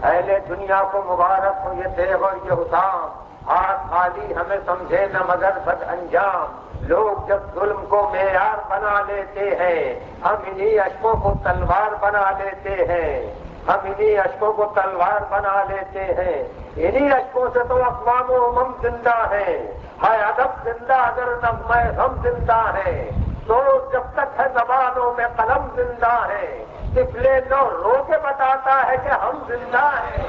اہل دنیا کو مبارک ہو یہ دیو اور یہ حسام، ہاتھ خالی ہمیں سمجھے نہ مگر بد انجام۔ لوگ جب ظلم کو معیار بنا لیتے ہیں، ہم انہی اشکوں کو تلوار بنا لیتے ہیں، ہم انہی اشکوں کو تلوار بنا لیتے ہیں۔ انہی اشکوں سے تو اقوام و امم زندہ ہے ادب زندہ اگر نغمہ غم زندہ ہے، تو جب تک ہے زبانوں میں قلم زندہ ہے، طفلے نو رو کے بتاتا ہے کہ ہم زندہ ہیں۔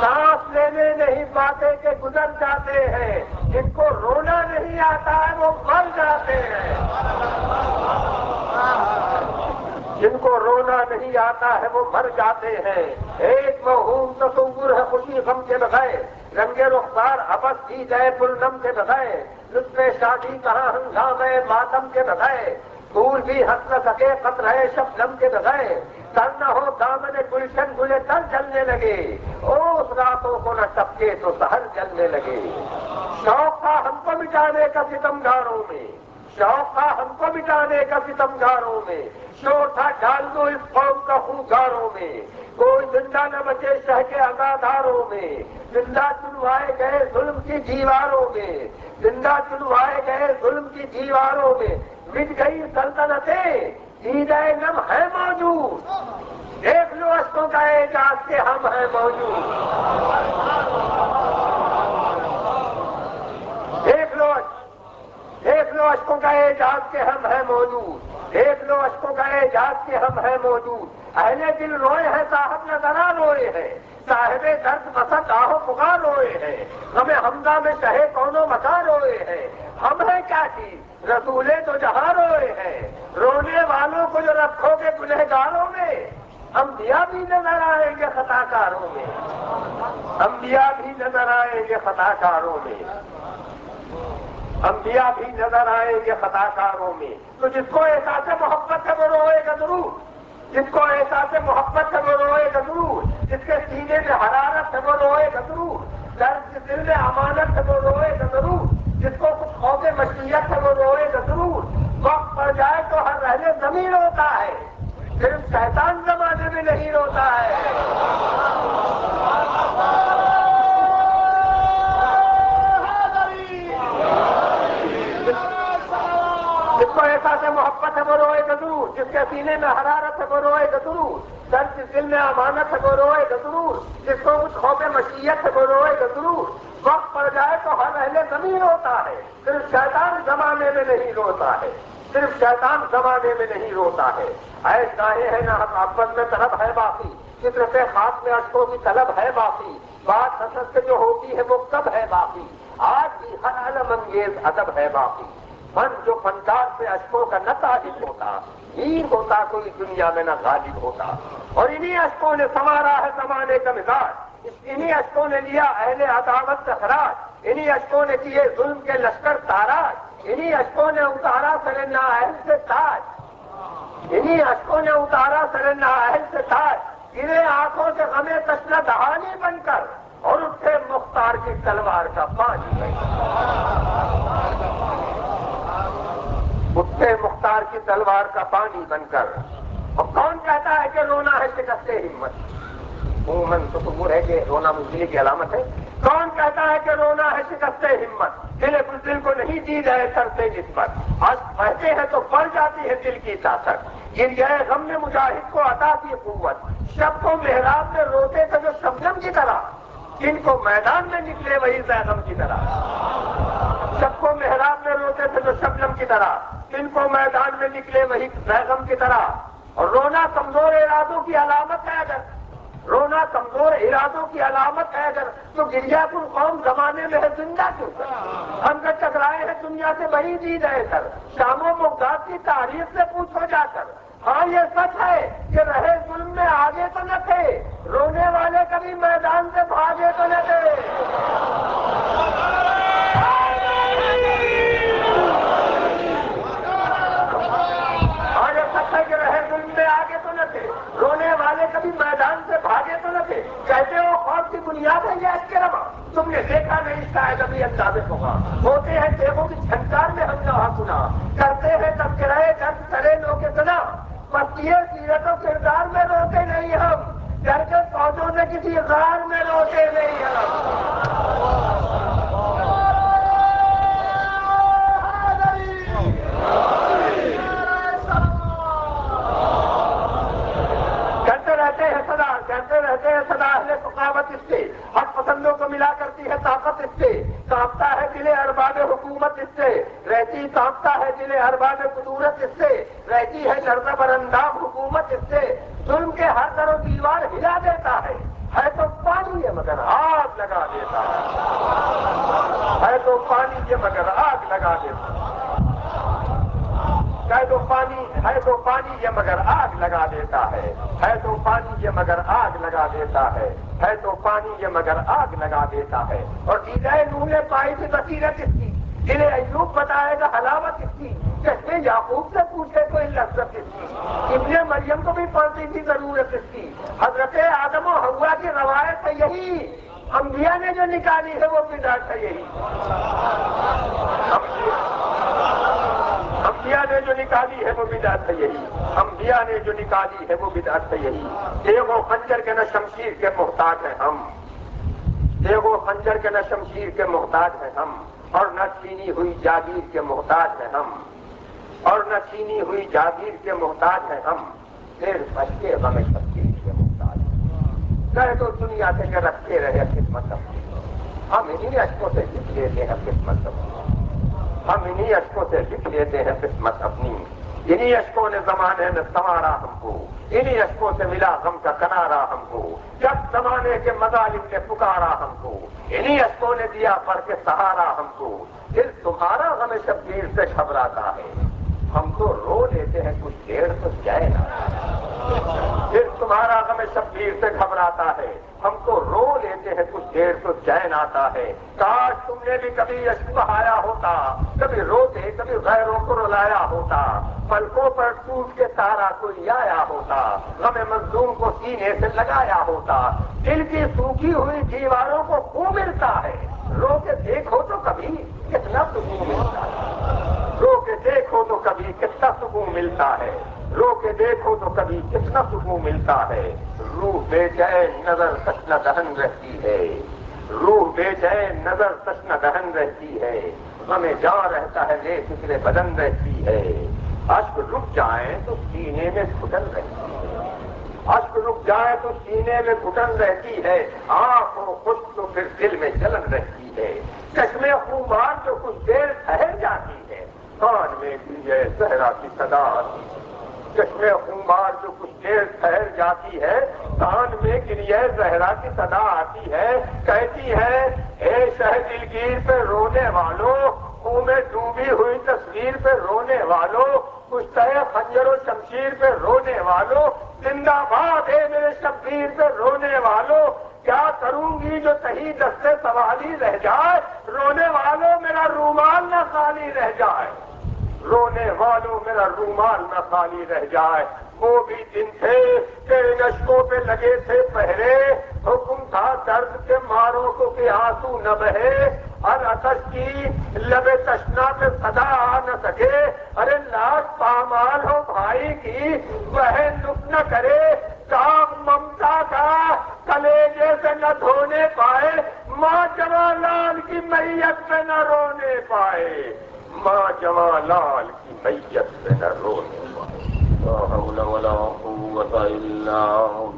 سانس لینے نہیں پاتے کہ گزر جاتے ہیں، جن کو رونا نہیں آتا ہے وہ مر جاتے ہیں، جن کو رونا نہیں آتا ہے وہ مر جاتے ہیں۔ ایک موہوم تصور ہے خوشی غم کے بغیر، رنگ رخسار ابد کی جائے پرنم کے بغیر، لطف شادی کہاں ہنگامہ ماتم کے بغیر، دور بھی ہنس نہ سکے قطرہ شبنم کے بغیر، تر نہ ہو دامن گلشن گلے تر جلنے لگے، اس راتوں کو نہ ٹپکے تو سحر جلنے لگے۔ شوق تھا ہم کو مٹانے کا ستمگاروں میں، شوق تھا ہم کو مٹانے کا ستمگاروں میں، شور تھا ڈال دو اس قوم کا خونگاروں میں، کوئی زندہ نہ بچے شہ کے عزاداروں میں، زندہ چنوائے گئے ظلم کی دیواروں میں، زندہ چنوائے گئے ظلم کی دیواروں میں، مٹ گئی سلطنتیں دیدہ نم ہے موجود، دیکھ لو اشکوں کا اعجاز کہ ہم ہیں موجود، دیکھ لو اشکوں کا اعجاز کہ ہم ہیں موجود، دیکھ لو اشکوں کا اعجاز کہ ہم ہیں موجود۔ اہل دل روئے ہیں صاحب نظرا روئے ہیں، صاحب درد مسد آہو پکار روئے ہیں، ہمیں حمزہ میں شہے کونو متا روئے ہیں، ہم ہیں کیا چیز رسولے تو جہاں روئے ہیں، رونے والوں کو جو رکھو گے گنہگاروں میں، انبیاء بھی نظر آئیں گے خطا کاروں میں، انبیاء بھی نظر آئیں گے خطا کاروں میں، انبیاء بھی نظر آئیں گے خطا کاروں میں۔ تو جس کو احساس محبت ہے وہ روئے گا ضرور، جس کو احساس محبت ہے وہ روئے گا ضرور، جس کے سینے میں حرارت ہے وہ روئے گا ضرور، درد دل میں امانت ہے وہ روئے گا ضرور، جس کو کچھ خوف مشیت ہے وہ روئے گا ضرور۔ وقت پڑ جائے تو ہر رہنے زمین ہوتا ہے، صرف شیطان زمانے میں نہیں روتا ہے۔ جس کو احساس محبت ہے وہ روئے گا ضرور، جس کے سینے میں حرارت ہے وہ روئے گا ضرور، درد دل میں امانت ہے وہ روئے گا ضرور، جس کو کچھ خوف مشیت ہے وہ روئے گا ضرور۔ وقت پڑ جائے تو ہر اہل زمین ہوتا ہے، صرف شیطان زمانے میں نہیں روتا ہے، صرف شیطان زمانے میں نہیں روتا ہے۔ اے چاہے ہے نہ محبت میں طلب ہے باقی، فطرت خاص میں اشکوں کی طلب ہے باقی، بات حسد سے جو ہوتی ہے وہ کب ہے باقی، آج بھی ہر علم انگیز ادب ہے باقی۔ فن جو فنکار سے اشکوں کا نہ تعلق ہوتا، ہیر ہوتا کوئی دنیا میں نہ غالب ہوتا، اور انہی اشکوں نے سنوارا ہے زمانے کا مزاج، انہی اشکوں نے لیا اہل عداوت سے خراج، انہی اشکوں نے کیے ظلم کے لشکر تاراج، انہی اشکوں نے اتارا سر نااہل سے تاج، انہی اشکوں نے اتارا سر نااہل سے تاج، گرے آنکھوں سے غمے تشنہ دہانی بن کر، اور اٹھے مختار کی تلوار کا پانی بن کر، اٹھے مختار کی تلوار کا پانی بن کر۔ اور کون کہتا ہے کہ رونا ہے شکست ہمت؟ عموماً تصور ہے کہ رونا مزدلی کی علامت ہے۔ کون کہتا ہے کہ رونا ہے شکست ہمت؟ دل بزدل کو نہیں دی جائے سر سے نسبت، آج بہتے ہیں تو بڑھ جاتی ہے دل کی طاقت، گر گئے غم نے مجاہد کو عطا کی قوت، شب کو محراب میں روتے تھے جو شبنم کی طرح، جن کو میدان میں نکلے وہی زیغم کی طرح، شب کو محراب میں روتے تھے جو شبنم کی طرح، جن کو میدان میں نکلے وہی زیغم کی طرح۔ اور رونا کمزور ارادوں کی علامت ہے، اگر رونا کمزور ارادوں کی علامت ہے اگر، تو گریا کن قوم زمانے میں ہے زندہ کیوں کر؟ ہم جو ٹکرائے ہیں دنیا سے وہی جیت رہے کر، شام و بغداد کی تاریخ سے پوچھو جا کر۔ ہاں یہ سچ ہے کہ رہے ظلم میں آگے تو نہ تھے، رونے والے کبھی میدان سے بھاگے تو نہ تھے۔ آگے تو نہ تھے، رونے والے کبھی میدان سے بھاگے تو نہ تھے، کہتے ہو خوف کی بنیاد ہے یہ عشق کے روا، تم نے دیکھا نہیں شاید ابھی اندازے ہوگا، ہوتے ہیں دیکھو کی جھنکار میں ہم جہاں سنا، کرتے ہیں تذکرے درد سرے لو کے سنا، بس یہ سیرت و کردار میں روتے نہیں ہم، ڈر کے فوجوں نے کی کسی غار میں روتے نہیں ہیں۔ کہتے رہتے ہیں سدا اہل ثقافت اس سے، حق پسندوں کو ملا کرتی ہے طاقت اس سے، کانپتا ہے دل ارباب حکومت اس سے، رہتی کانپتا ہے دل ارباب قدورت اس سے، رہتی ہے لرزہ برندام حکومت اس سے، ظلم کے ہر در و دیوار ہلا دیتا ہے تو پانی ہے مگر آگ لگا دیتا ہے تو پانی یہ مگر آگ لگا دیتا ہے تو پانی ہے تو پانی یہ مگر آگ لگا دیتا ہے تو پانی یہ مگر آگ لگا دیتا ہے تو پانی یہ مگر آگ لگا دیتا ہے۔ اور دیدہ نور نے پائی تھی بصیرت اس کی، دل ایوب بتائے گا حلاوت اس کی، چشمے یعقوب سے پوچھے کوئی لذت اس کی، ابن مریم کو بھی پڑتی تھی ضرورت اس کی، حضرت آدم و حوا کی روایت ہے یہی، انبیاء نے جو نکالی ہے وہ بدعت ہے یہی، انبیاء نے جو نکالی ہے وہ بدعت ہے یہی، انبیاء نے جو نکالی ہے وہ بدعت ہے یہی۔ دیگ و خنجر کے نہ شمشیر کے محتاج ہیں ہم، دیگ و خنجر کے نہ شمشیر کے محتاج ہیں ہم، اور نہ چھینی ہوئی جاگیر کے محتاج ہیں ہم، اور نہ چھینی ہوئی جاگیر کے محتاج ہیں ہم، پھر بچ کے غم شبیر کے محتاج ہیں۔ کہہ تو دنیا سے کہ رکھتے رہے خدمت اپنی، ہم انہیں اشکوں سے لکھ لیتے ہیں قسمت اپنی، ہم انہی اشکوں سے لکھ لیتے ہیں قسمت اپنی، انہی اشکوں نے زمانے میں سنوارا ہم کو، انہی اشکوں سے ملا غم کا کنارا ہم کو، جب زمانے کے مظالم نے پکارا ہم کو، انہی اشکوں نے دیا پر کے سہارا ہم کو، پھر تمہارا غم شبیر سے گھبراتا ہے، ہم تو رو لیتے ہیں کچھ دیر تو جائے نا، پھر تمہارا غم شبیر سے گھبراتا ہے، ہم تو رو لیتے ہیں کچھ دیر تو چین آتا ہے، کاش تم نے بھی کبھی اشک بہایا ہوتا، کبھی روتے کبھی غیروں کو رلایا ہوتا، پلکوں پر ٹوٹ کے تارا کوئی آیا ہوتا، غم مظلوم کو سینے سے لگایا ہوتا، دل کی سوکھی ہوئی دیواروں کو خون ملتا ہے، رو کے دیکھو تو کبھی کتنا سکون ملتا ہے، رو کے دیکھو تو کبھی کتنا سکون ملتا ہے، رو کے دیکھو تو کبھی کتنا سکون ملتا ہے، روح بے چین نظر تشنہ دہن رہتی ہے، روح بے چین نظر تشنہ دہن رہتی ہے، ہمیں جاں رہتا ہے لے فکر بدن رہتی ہے، اشک رک جائیں تو سینے میں گھٹن رہتی ہے، اشک رک جائے تو سینے میں گھٹن رہتی ہے، آنکھ ہو خشک تو پھر دل میں جلن رہتی ہے، چشمے خونبار جو کچھ دیر ٹھہر جاتی ہے، کان میں گنجے صحرا کی صدا آتی ہے، چشمے خونبار جو کچھ دیر ٹھہر جاتی ہے، کان میں گریہ زہرا کی صدا آتی ہے، کہتی ہے اے شہ دلگیر پہ رونے والوں، منہ میں ڈوبی ہوئی تصویر پہ رونے والوں، کشتہ خنجر و شمشیر پہ رونے والوں، زندہ باد ہے میرے شبیر پہ رونے والوں، کیا کروں گی جو صحیح دستے سوالی رہ جائے، رونے والوں میرا رومال نہ خالی رہ جائے، رونے والوں میرا رومال نہ خالی رہ جائے، وہ بھی دن تھے کہ ان اشکوں پہ لگے تھے پہرے، حکم تھا درد کے ماروں کو کہ آنسو نہ بہے، العطش کی لب تشنا پہ صدا آ نہ سکے، ارے لاش پامال ہو بھائی کی بہن لک نہ کرے، کام ممتا کا کلیجے سے نہ دھونے پائے، ماں جواں لال کی میت پہ نہ رونے پائے، ماں جواں لال کی میت پہ نہ رونے پائے۔ لا حول ولا قوة إلا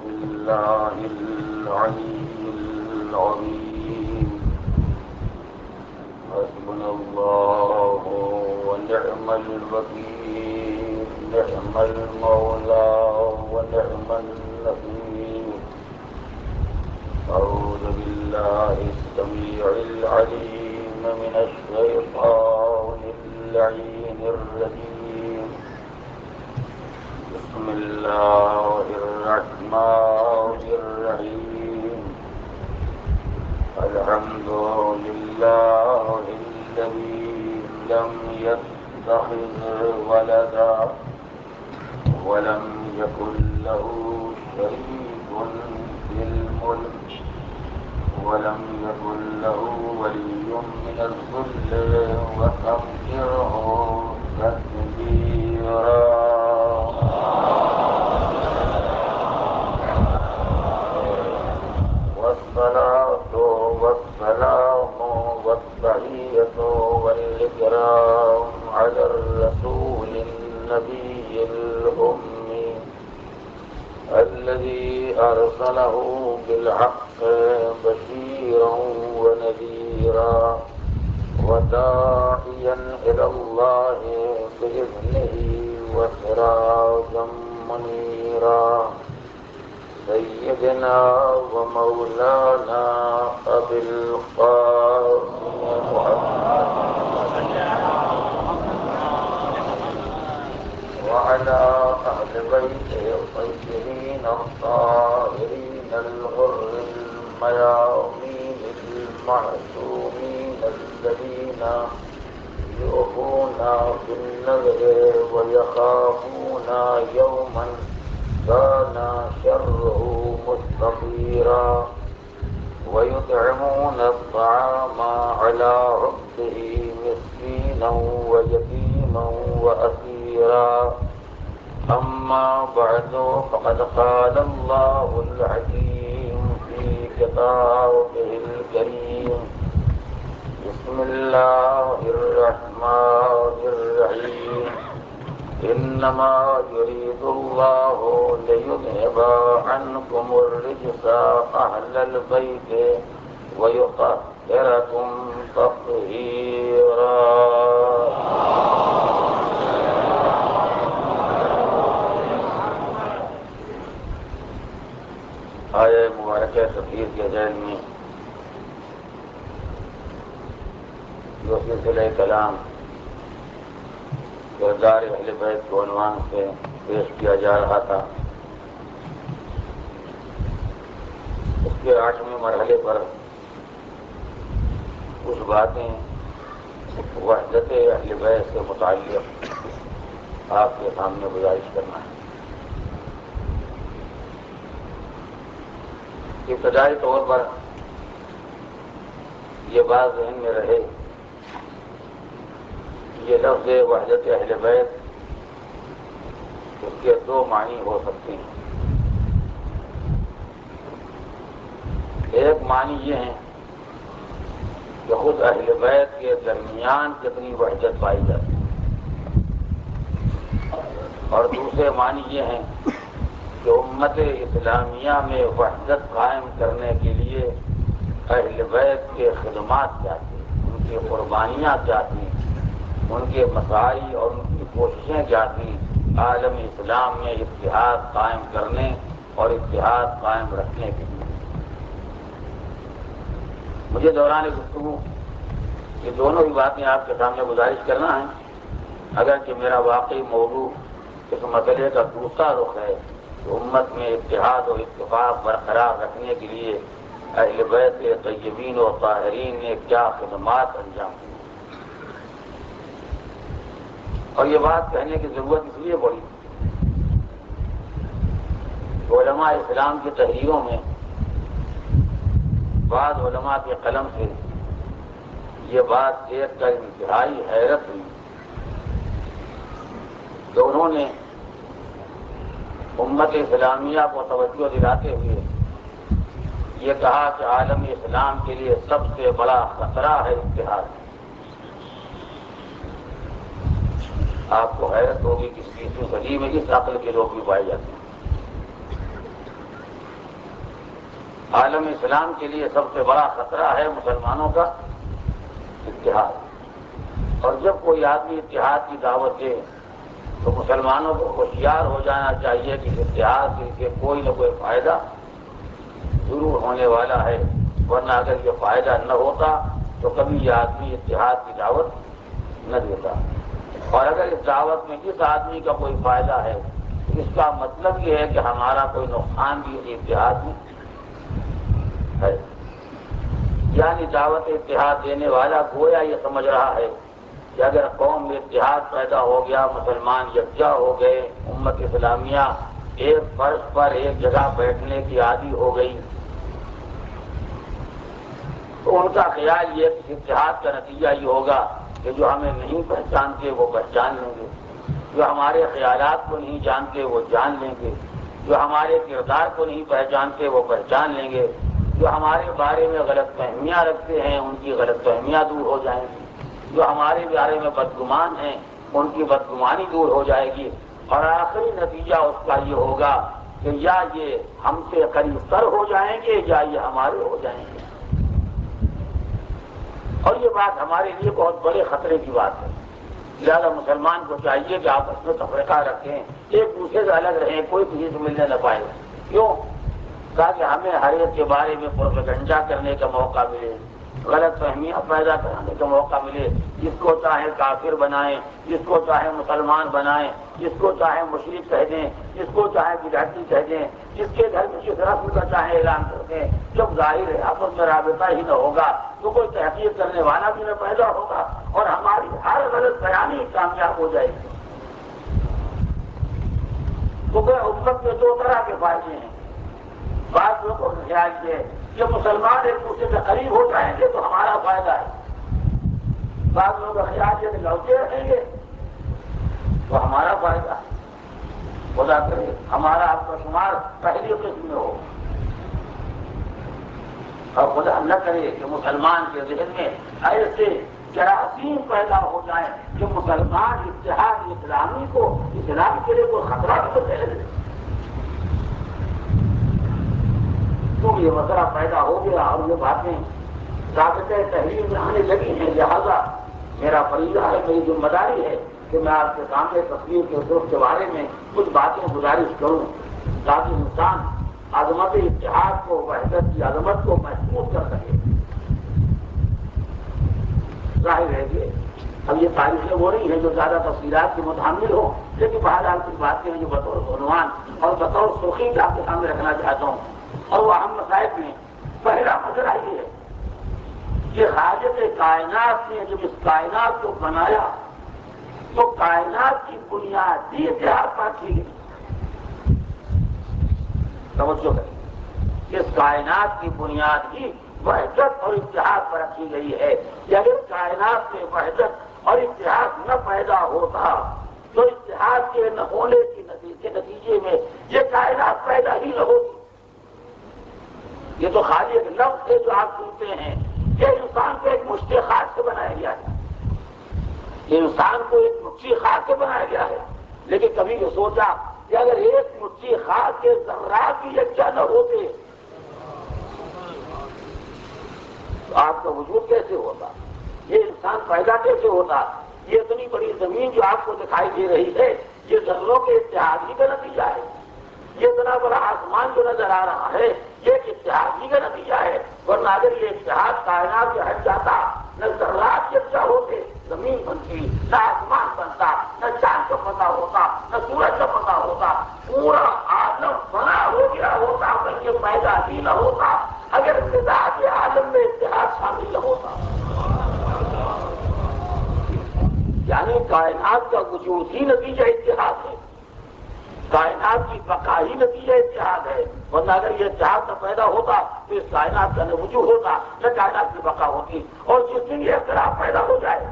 بالله العلي العظيم۔ حسبنا الله ونعم الوكيل، نعم المولى ونعم النصير۔ أعوذ بالله السميع العليم من الشيطان اللعين الرجيم، بسم الله الرحمن الرحيم۔ الحمد لله الذي لم يتخذ ولدا ولم يكن له شريك في الملك ولم يكن له ولي من الذل وكبره تكبيرا۔ والصلاة والسلام والتحية والإكرام على الرسول النبي الأمي الذي أرسله بالحق بشيرا ونذيرا وداعيا إلى الله بإذنه وسراجا منيرا سيدنا ومولانا أبي القاسم محمد وعلى أهل بيته الطيبين الطاهرين الغر الميامين المعصومين الذين يؤفون بالنذر ويخافون يوما كان شره مستطيرا ويطعمون الطعام على حبه مسكينا ويتيما وأسيرا أما بعد فقد قال الله العظيم في كتابه الكريم بسم الله الرحمن الرحيم إنما يريد الله ليذهب عنكم الرجس أهل البيت ويطهركم تطهيرا آیہ مبارکہ تطہیر کے ذیل میں جو سلسلہ کلام کردار اہل بیت کو عنوان سے پیش کیا جا رہا تھا، اس کے 8ویں مرحلے پر کچھ باتیں وحدت اہل بیت سے متعلق آپ کے سامنے گزارش کرنا ہے۔ ابتدائی طور پر یہ بات ذہن میں رہے، یہ لفظ وحدت اہل بیت اس کے 2 معنی ہو سکتے ہیں۔ ایک معنی یہ ہے کہ خود اہل بیت کے درمیان کتنی وحدت پائی جاتی ہے، اور دوسرے معنی یہ ہے کہ امت اسلامیہ میں وحدت قائم کرنے کے لیے اہل بیت کے خدمات چاہتی ہیں، ان کی قربانیاں چاہتی ہیں، ان کے مساعی اور ان کی کوششیں چاہتی ہیں عالم اسلام میں اتحاد قائم کرنے اور اتحاد قائم رکھنے کے لیے۔ مجھے دوران گفتگو یہ دونوں ہی باتیں آپ کے سامنے گزارش کرنا ہے، اگرچہ میرا واقعی موضوع اس مسئلے کا دوسرا رخ ہے کہ امت میں اتحاد اور اتفاق برقرار رکھنے کے لیے اہل بیت طیبین و طاہرین نے کیا خدمات انجام دی، اور یہ بات کہنے کی ضرورت اس لیے پڑی کہ علماء اسلام کی تحریروں میں بعض علماء کے قلم سے یہ بات دیکھ کر انتہائی حیرت ہوئی کہ انہوں نے امت اسلامیہ کو توجہ دلاتے ہوئے یہ کہا کہ عالم اسلام کے لیے سب سے بڑا خطرہ ہے اتحاد۔ آپ کو حیرت ہوگی کہ 20ویں صدی میں اس عقل کے لوگ بھی پائے جاتے ہیں۔ عالم اسلام کے لیے سب سے بڑا خطرہ ہے مسلمانوں کا اتحاد، اور جب کوئی آدمی اتحاد کی دعوت دے تو مسلمانوں کو ہوشیار ہو جانا چاہیے کہ اتحاد سے کوئی نہ کوئی فائدہ ضرور ہونے والا ہے، ورنہ اگر یہ فائدہ نہ ہوتا تو کبھی یہ آدمی اتحاد کی دعوت نہ دیتا، اور اگر اس دعوت میں اس آدمی کا کوئی فائدہ ہے اس کا مطلب یہ ہے کہ ہمارا کوئی نقصان بھی اس اتحاد میں ہے۔ یعنی دعوت اتحاد دینے والا گویا یہ سمجھ رہا ہے کہ اگر قوم میں اتحاد پیدا ہو گیا، مسلمان یکجا ہو گئے، امت اسلامیہ ایک فرش پر ایک جگہ بیٹھنے کی عادی ہو گئی، تو ان کا خیال یہ کہ اتحاد کا نتیجہ یہ ہوگا کہ جو ہمیں نہیں پہچانتے وہ پہچان لیں گے، جو ہمارے خیالات کو نہیں جانتے وہ جان لیں گے، جو ہمارے کردار کو نہیں پہچانتے وہ پہچان لیں گے، جو ہمارے بارے میں غلط فہمیاں رکھتے ہیں ان کی غلط فہمیاں دور ہو جائیں گی، جو ہمارے بارے میں بدگمان ہیں ان کی بدگمانی دور ہو جائے گی، اور آخری نتیجہ اس کا یہ ہوگا کہ یا یہ ہم سے قریب تر ہو جائیں گے یا یہ ہمارے ہو جائیں گے۔ اور یہ بات ہمارے لیے بہت بڑے خطرے کی بات ہے۔ لہٰذا مسلمان کو چاہیے کہ آپس میں تفرقہ رکھیں، ایک دوسرے سے الگ رہیں، کوئی کسی سے ملنے نہ پائے۔ کیوں؟ تاکہ ہمیں ہر ایک کے بارے میں پروپیگنڈا کرنے کا موقع ملے، غلط فہمیاں پیدا کرنے کا موقع ملے، جس کو چاہے کافر بنائیں، جس کو چاہے مسلمان بنائیں، جس کو چاہے مشرک کہہ دیں، جس کو چاہے بدعتی کہہ دیں، جس کے گھر میں جس رسم کا چاہے اعلان کر دیں۔ جب ظاہر ہے آپس میں رابطہ ہی نہ ہوگا تو کوئی تحقیق کرنے والا بھی نہ پیدا ہوگا اور ہماری ہر غلط بیانی کامیاب ہو جائے گی۔ تو امت میں دو طرح کے فائدے ہیں۔ بعض لوگوں کا خیال یہ ہے کہ مسلمان ایک دوسرے کے قریب ہو جائیں گے تو ہمارا فائدہ ہے، بعض لوگوں کا خیال یہ کہ لوٹے رہیں گے تو ہمارا فائدہ ہے۔ خدا کرے ہمارا آپ کا شمار پہلی قسم میں ہو، اور خدا نہ کرے کہ مسلمان کے ذہن میں ایسے جراثیم پیدا ہو جائیں کہ مسلمان اتحاد اسلامی کو اسلام کے لیے کوئی خطرہ تو پہلے تو یہ مسئلہ پیدا ہو گیا اور یہ باتیں ثابتیں تحریر میں آنے لگی ہیں۔ لہذا میرا فریضہ ہے، میری ذمہ داری ہے کہ میں آپ کے سامنے تصویر کے حضور کے بارے میں کچھ باتیں گزارش کروں تاکہ انسان عظمت اتحاد کو، وحدت کی عظمت کو محسوس کر سکے۔ ظاہر ہے کہ اب یہ تاریخیں وہ نہیں ہیں جو زیادہ تفصیلات کی متحمل ہوں، لیکن بہرحال کچھ باتیں ہیں جو بطور عنوان اور بطور سرخی کے آپ کے سامنے رکھنا چاہتا ہوں۔ اور وہ اہم مسائل میں پہلا مسئلہ یہ ہے کہ خالق کائنات نے جب اس کائنات کو بنایا تو کائنات کی بنیادی اتحاد پر کی گئی۔ توجہ کریں، اس کائنات کی بنیاد ہی وحدت اور اتحاد پر رکھی گئی ہے کہ اگر کائنات میں وحدت اور اتحاد نہ پیدا ہوتا تو اتحاد کے نہ ہونے کے نتیجے میں یہ کائنات پیدا ہی نہ ہوتی۔ یہ تو خالی ایک لفظ ہے جو آپ سنتے ہیں کہ انسان کو ایک مشتی خاص سے بنایا گیا ہے، انسان کو ایک مٹھی خاص سے بنایا گیا ہے، لیکن کبھی یہ سوچا کہ اگر ایک مٹھی خاص کے ذرات بھی یکجا نہ ہوتے تو آپ کا وجود کیسے ہوتا، یہ انسان پیدا کیسے ہوتا؟ یہ اتنی بڑی زمین جو آپ کو دکھائی دے رہی ہے یہ ذروں کے اتحاد ہی کا نتیجہ ہے، یہ اتنا بڑا آسمان جو نظر آ رہا ہے یہ اتحاد ہی کا نتیجہ ہے، ورنہ اگر یہ اتحاد کائنات سے ہٹ جاتا نہ ذرات یکجا ہوتے، زمین بنتی، نہ آسمان بنتا، نہ چاند کا پتہ ہوتا، نہ سورج کا پتہ ہوتا، پورا عالم بنا ہو گیا ہوتا بلکہ پیدا ہی نہ ہوتا اگر مزاج عالم میں اتحاد شامل نہ ہوتا۔ یعنی کائنات کا وجود ہی نتیجہ اتحاد ہے، کائنات کی بقا ہی نتیجہ اتحاد ہے، ورنہ اگر یہ اتحاد نہ پیدا ہوتا تو اس کائنات کا نہ وجود ہوتا نہ کائنات کی بقا ہوتی۔ اور جس دن یہ اختلاف پیدا ہو جائے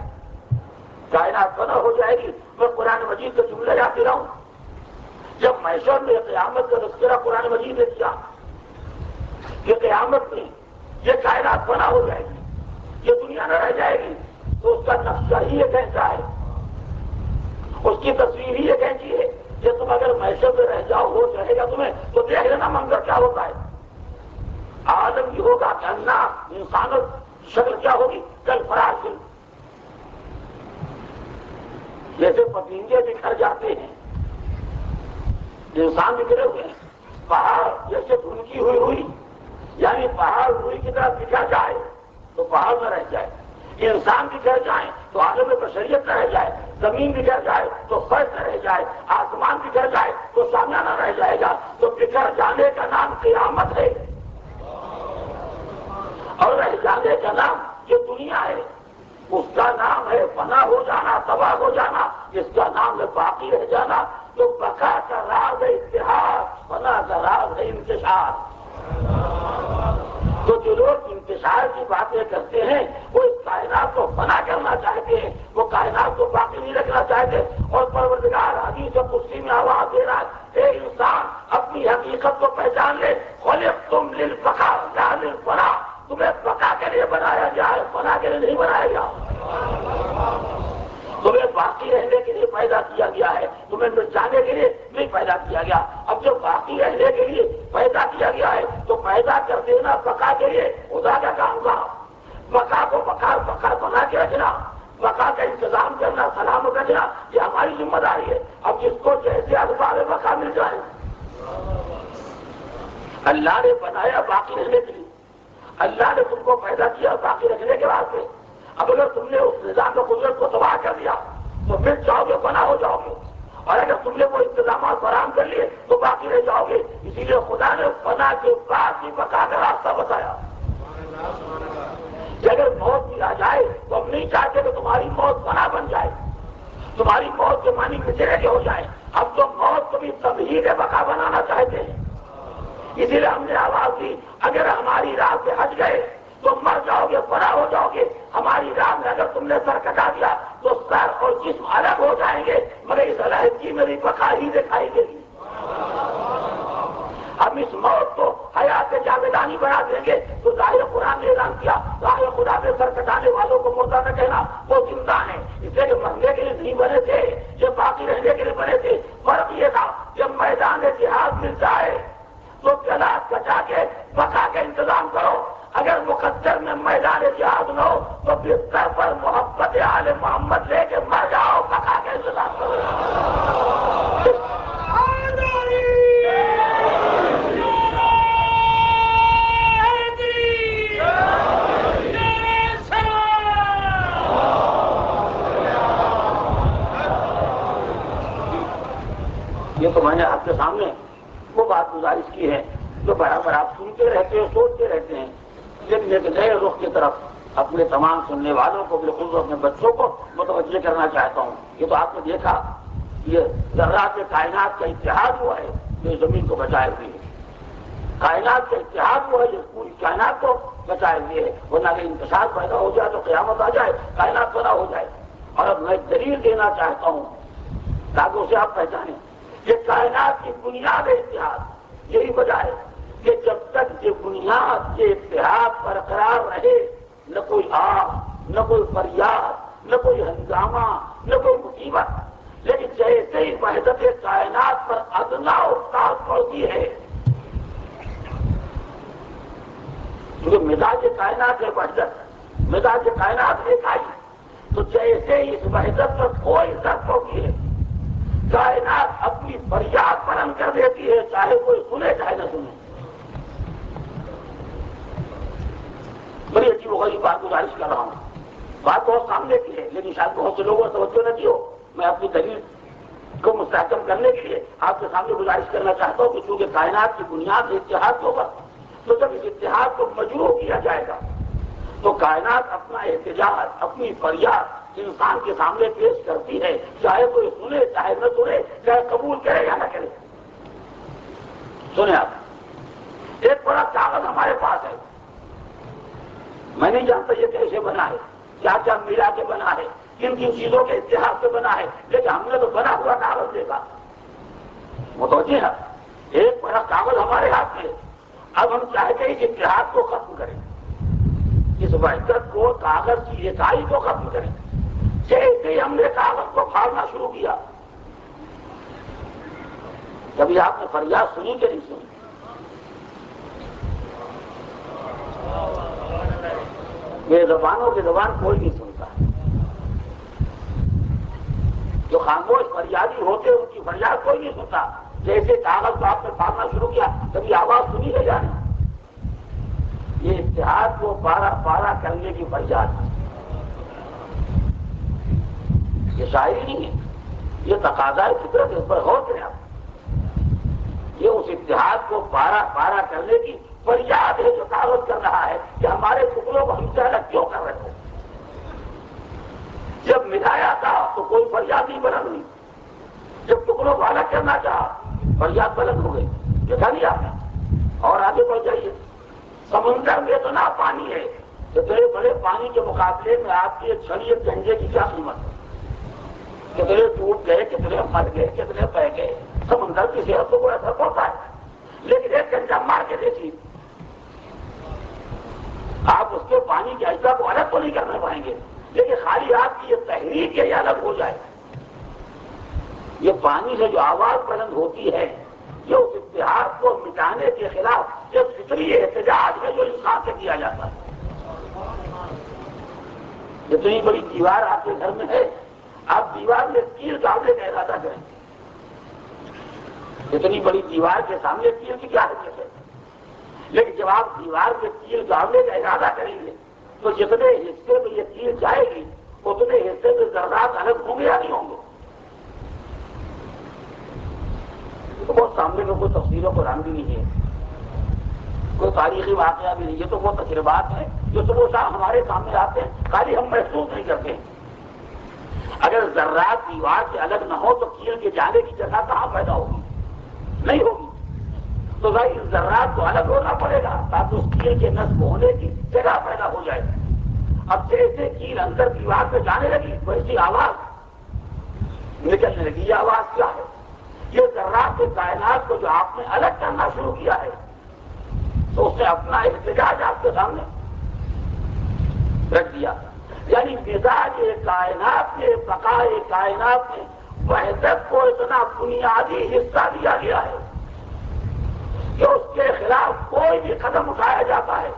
کائنات فنا ہو جائے گی۔ میں قرآن مجید کا جملہ یاد دے رہا ہوں، جب محشر میں قیامت کا تذکرہ قرآن مجید نے کیا کہ قیامت میں یہ کائنات فنا ہو جائے گی، یہ دنیا نہ رہ جائے گی، تو اس کا نقشہ ہی ایک ایسا ہے، اس کی تصویر ہی ایک ایسی ہے کہ تم اگر محشر میں رہ جاؤ ہو جائے گا تمہیں تو دیکھ لینا منظر کیا ہوتا ہے۔ عالم یہ ہوگا کہ اللہ انسانوں کی شکل کیا ہوگی، کل فراش جیسے پتنگے بکھر جاتے ہیں، انسان بکھرے ہوئے ہیں، پہاڑ جیسے دھنکی ہوئی یعنی پہاڑ روئی کی طرح بکھر جائے تو پہاڑ نہ رہ جائے، انسان بکھر جائیں تو عالم بشریت نہ رہ جائے، زمین بکھر جائے تو فرش نہ رہ جائے، آسمان بکھر جائے تو سامنا نہ رہ جائے گا۔ تو بکھر جانے کا نام قیامت ہے اور رہ جانے کا نام جو دنیا ہے اس کا نام ہے فنا ہو جانا، تباہ ہو جانا، اس کا نام ہے باقی رہ جانا۔ تو بقا کا راز ہے اتحاد، فنا کا راز ہے انتشار۔ تو جو لوگ انتشار کی باتیں کرتے ہیں وہ اس کائنات کو فنا کرنا چاہتے ہیں، وہ کائنات کو باقی نہیں رکھنا چاہتے، اور پروردگار حدیث قدسی میں آواز دے رہا ہے، اے انسان اپنی حقیقت کو پہچان لے. خلقتم للبقاء لا للفناء. تمہیں بقا کے لیے بنایا گیا ہے، فنا کے لیے نہیں بنایا گیا. تمہیں باقی رہنے کے لیے پیدا کیا گیا ہے، تمہیں مل جانے کے لیے نہیں پیدا کیا گیا. اب جو باقی رہنے کے لیے پیدا کیا گیا ہے تو پیدا کر دینا بقا کے لیے خدا کا کام تھا. بقا کو بقا بنا کے رکھنا، بقا کا انتظام کرنا، سلامت رکھنا، یہ ہماری ذمہ داری ہے. اب جس کو جیسے اسباب بقا مل جائے. اللہ نے بنایا باقی رہنے کے لیے، اللہ نے تم کو پیدا کیا باقی رکھنے کے واسطے. اب اگر تم نے اس نظام و قدرت کو تباہ کر دیا تو پھر جاؤ گے فنا ہو جاؤ گے، اور اگر تم نے وہ انتظامات فراہم کر لیے تو باقی رہ جاؤ گے. اسی لیے خدا نے فنا کے بعد بھی بقا کا راستہ بتایا. کہ اگر موت بھی آ جائے تو ہم نہیں چاہتے کہ تمہاری موت فنا بن جائے، تمہاری موت کے معنی مچرے کے ہو جائے. اب تو موت کو بھی تمہید بقا بنانا چاہتے ہیں. اسی لیے ہم نے آواز دی اگر ہماری راہ سے ہٹ گئے تو مر جاؤ گے، فنا ہو جاؤ گے. ہماری راہ میں اگر تم نے سر کٹا دیا تو سر اور جسم الگ ہو جائیں گے، مگر اس علیحدگی میں بھی بقا ہی دکھائی دے گی. ہم اس موت کو حیات جاویدانی بنا دیں گے تو ظاہر قرآن نے اعلان کیا ظاہر خدا نے سر کٹانے والوں کو مردہ نہ کہنا، وہ زندہ ہیں. اس لیے کہ مرنے کے لیے نہیں بنے تھے، یہ باقی رہنے کے لیے بنے تھے. فرق یہ تھا جب میدان جہاد مل جائے تو جلاد بچا کے بقا کا انتظام کرو. اگر مقدر میں میدان جہاد نہ ہو تو بستر پر محبت آل محمد لے کے مر جاؤ، بقا کا انتظام کرو. یہ تو میں نے آپ کے سامنے وہ بات گزارش کی ہے جو برابر آپ سنتے رہتے ہیں، سوچتے رہتے ہیں. لیکن ایک نئے رخ کی طرف اپنے تمام سننے والوں کو، بالخصوص اپنے بچوں کو متوجہ کرنا چاہتا ہوں. یہ تو آپ نے دیکھا یہ ذرات کائنات کا اتحاد ہوا ہے جو زمین کو بچائے ہوئے ہے. کائنات کا اتحاد ہوا ہے جو پوری کائنات کو بچائے ہوئے ہے. ورنہ اگر انتشار پیدا ہو جائے تو قیامت آ جائے، کائنات پیدا ہو جائے. اور اب میں دلیل دینا چاہتا ہوں تاکہ اسے آپ پہچانیں. یہ کائنات کی بنیاد ہے اتحاد. یہی وجہ ہے کہ جب تک یہ بنیاد یہ اتحاد برقرار رہے، نہ کوئی آگ، نہ کوئی فریاد، نہ کوئی ہنگامہ، نہ کوئی مصیبت. لیکن جیسے ہی وحدت کائنات پر ادنا افتاد پڑتی ہے، کیونکہ مزاج کائنات ہے وحدت، مزاج کائنات ایک آئی، تو جیسے ہی اس وحدت پر کوئی ضرب ہوتی ہے کائنات اپنی فریاد بلند کر دیتی ہے، چاہے کوئی سنے چاہے نہ سنے. بڑی عجیب و غریب بات گزارش کر رہا ہوں، بات بہت سامنے کی ہے لیکن شاید بہت سے لوگوں نے توجہ نہ دی ہو. میں اپنی دلیل کو مستحکم کرنے کے لیے آپ کے سامنے گزارش کرنا چاہتا ہوں کہ چونکہ کائنات کی بنیاد اتحاد ہوگا تو جب اس اتحاد کو مجروح کیا جائے گا تو کائنات اپنا احتجاج، اپنی فریاد انسان کے سامنے پیش کرتی ہے، چاہے کوئی سنے چاہے نہ سنے، چاہے قبول کرے یا نہ کرے. سنیں آپ، ایک بڑا کاغذ ہمارے پاس ہے. میں نہیں جانتا یہ کیسے بنا ہے، کیا کیا ملا کے بنا ہے، کن کن چیزوں کے اتحاد سے بنا ہے، لیکن ہم نے تو بنا ہوا کاغذ دیکھا. متوجہ ہے، ایک بڑا کاغذ ہمارے ہاتھ میں. اب ہم چاہتے ہیں کہ اتحاد کو ختم کریں، اس وحدت کو، کاغذ کی اکائی کو ختم کریں. جیسے ہی ہم نے کاغذ کو پھاڑنا شروع کیا، کبھی آپ نے فریاد سنی کہ نہیں سنی؟ یہ زبانوں کی زبان کوئی نہیں سنتا. جو خاموش فریادی ہوتے ان کی فریاد کوئی نہیں سنتا. جیسے کاغذ کو آپ نے پھاڑنا شروع کیا کبھی آواز سنی ہے جانے. یہ اتحاد کو پارا پارا کرنے کی فریاد ہے. یہ شاعری نہیں ہے، یہ تقاضا ہے فطرت. اس پر غور کریں آپ. یہ اس اتحاد کو پارا پارا کرنے کی فریاد ہے جو کاغذ کر رہا ہے کہ ہمارے ٹکڑوں کو ہم سے الگ کیوں کر رہے تھے. جب ملایا تھا تو کوئی فریاد نہیں بلند ہوئی، جب ٹکڑوں کو الگ کرنا چاہا فریاد بلند ہو گئی. دیکھا نہیں آپ نے. اور آگے بڑھ جائیے. سمندر میں تو نہ پانی ہے، اتنے بڑے پانی کے مقابلے میں آپ کی ایک چھڑی ایک جھنڈے کی کیا قیمت ہے؟ کتنے ٹوٹ گئے، کتنے مر گئے، کتنے بہ گئے. سمندر کی صحت کو بڑا اثر پڑتا ہے. لیکن ایک گنجا مار کے دیکھیے، آپ اس کے پانی کے اجزاء کو الگ تو نہیں کرنے پائیں گے، لیکن خالی آپ کی یہ تحریک یہ الگ ہو جائے، یہ پانی سے جو آواز بلند ہوتی ہے یہ اس اتحاد کو مٹانے کے خلاف ایک فطری احتجاج ہے جو انسان سے کیا جاتا ہے۔ اتنی بڑی دیوار آپ کے گھر میں ہے، آپ دیوار میں تیر ڈالنے کا ارادہ کریں، اتنی بڑی دیوار کے سامنے تیر کی کیا حیثیت ہے؟ لیکن جب آپ دیوار میں تیر ڈالنے کا ارادہ کریں گے تو جتنے حصے میں یہ تیر جائے گی اتنے حصے میں ذرات الگ ہوں گے یا نہیں ہوں گے؟ تو بہت سامنے میں کوئی تفصیلوں کو رنگ بھی نہیں ہے، کوئی تاریخی واقعہ بھی نہیں، یہ تو وہ تجربات ہیں جو صبح شام ہمارے سامنے آتے ہیں، خالی ہم محسوس نہیں کرتے۔ اگر ذرات دیوار سے الگ نہ ہو تو کیل کے جانے کی جگہ کہاں پیدا ہوگی؟ نہیں ہوگی، تو ظاہر ذرات کو الگ ہونا پڑے گا تاکہ اس کیل کے نصب ہونے کی جگہ پیدا ہو جائے۔ اب جیسے کیل اندر دیوار پہ جانے لگی ویسی آواز نکلنے لگی۔ یہ آواز کیا ہے؟ یہ ذرات کے کائنات کو جو آپ نے الگ کرنا شروع کیا ہے تو اس نے اپنا احتجاج آپ کے سامنے رکھ دیا، یعنی مزاج کائنات کے بقائے کائنات میں وحدت کو اتنا بنیادی حصہ دیا گیا ہے کہ اس کے خلاف کوئی بھی قدم اٹھایا جاتا ہے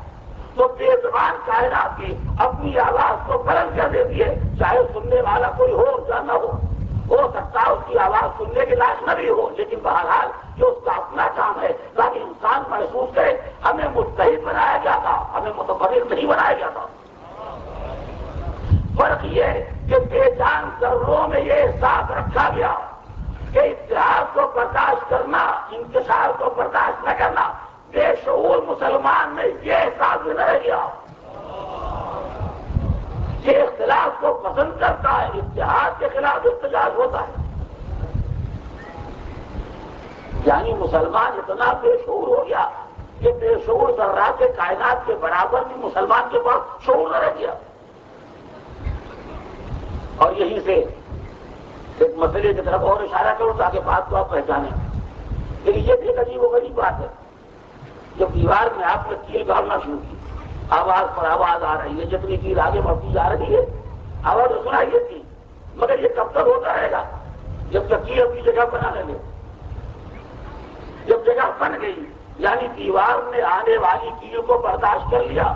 تو بے زبان کائنات کی اپنی آواز کو بلند کر دیتی ہے، چاہے سننے والا کوئی ہو یا نہ ہو سکتا ہے اس کی آواز سننے کے لائق نہ بھی ہو، لیکن بہرحال جو اس کا اپنا کام ہے تاکہ انسان محسوس کرے ہمیں متحد بنایا گیا تھا، ہمیں متفرق نہیں بنایا گیا تھا۔ فرق یہ ہے کہ بے جان ذروں میں یہ احساس رکھا گیا کہ اتحاد کو برداشت کرنا، انتشار کو برداشت نہ کرنا، بے شعور مسلمان میں یہ احساس بھی رہ گیا۔ یہ اختلاف کو پسند کرتا ہے، اتحاد کے خلاف احتجاج ہوتا ہے۔ یعنی مسلمان اتنا بے شعور ہو گیا کہ بے شعور ذرات کے کائنات کے برابر بھی مسلمان کے پاس شعور نہ رہ گیا۔ اور یہیں سے ایک مسئلے کی طرف اور اشارہ کروں تاکہ بات کو آپ پہچانیں، لیکن یہ بھی ایک عجیب و غریب بات ہے۔ جب دیوار میں آپ نے کیل ڈالنا شروع کی، آواز پر آواز آ رہی ہے، جتنی کیل آگے بڑھتی جا رہی ہے آواز تو سنائی دیتی، مگر یہ کب تک ہوتا رہے گا؟ جب تک کیل اپنی جگہ بنا لے، جب جگہ بن گئی یعنی دیوار نے آنے والی کیل کو برداشت کر لیا،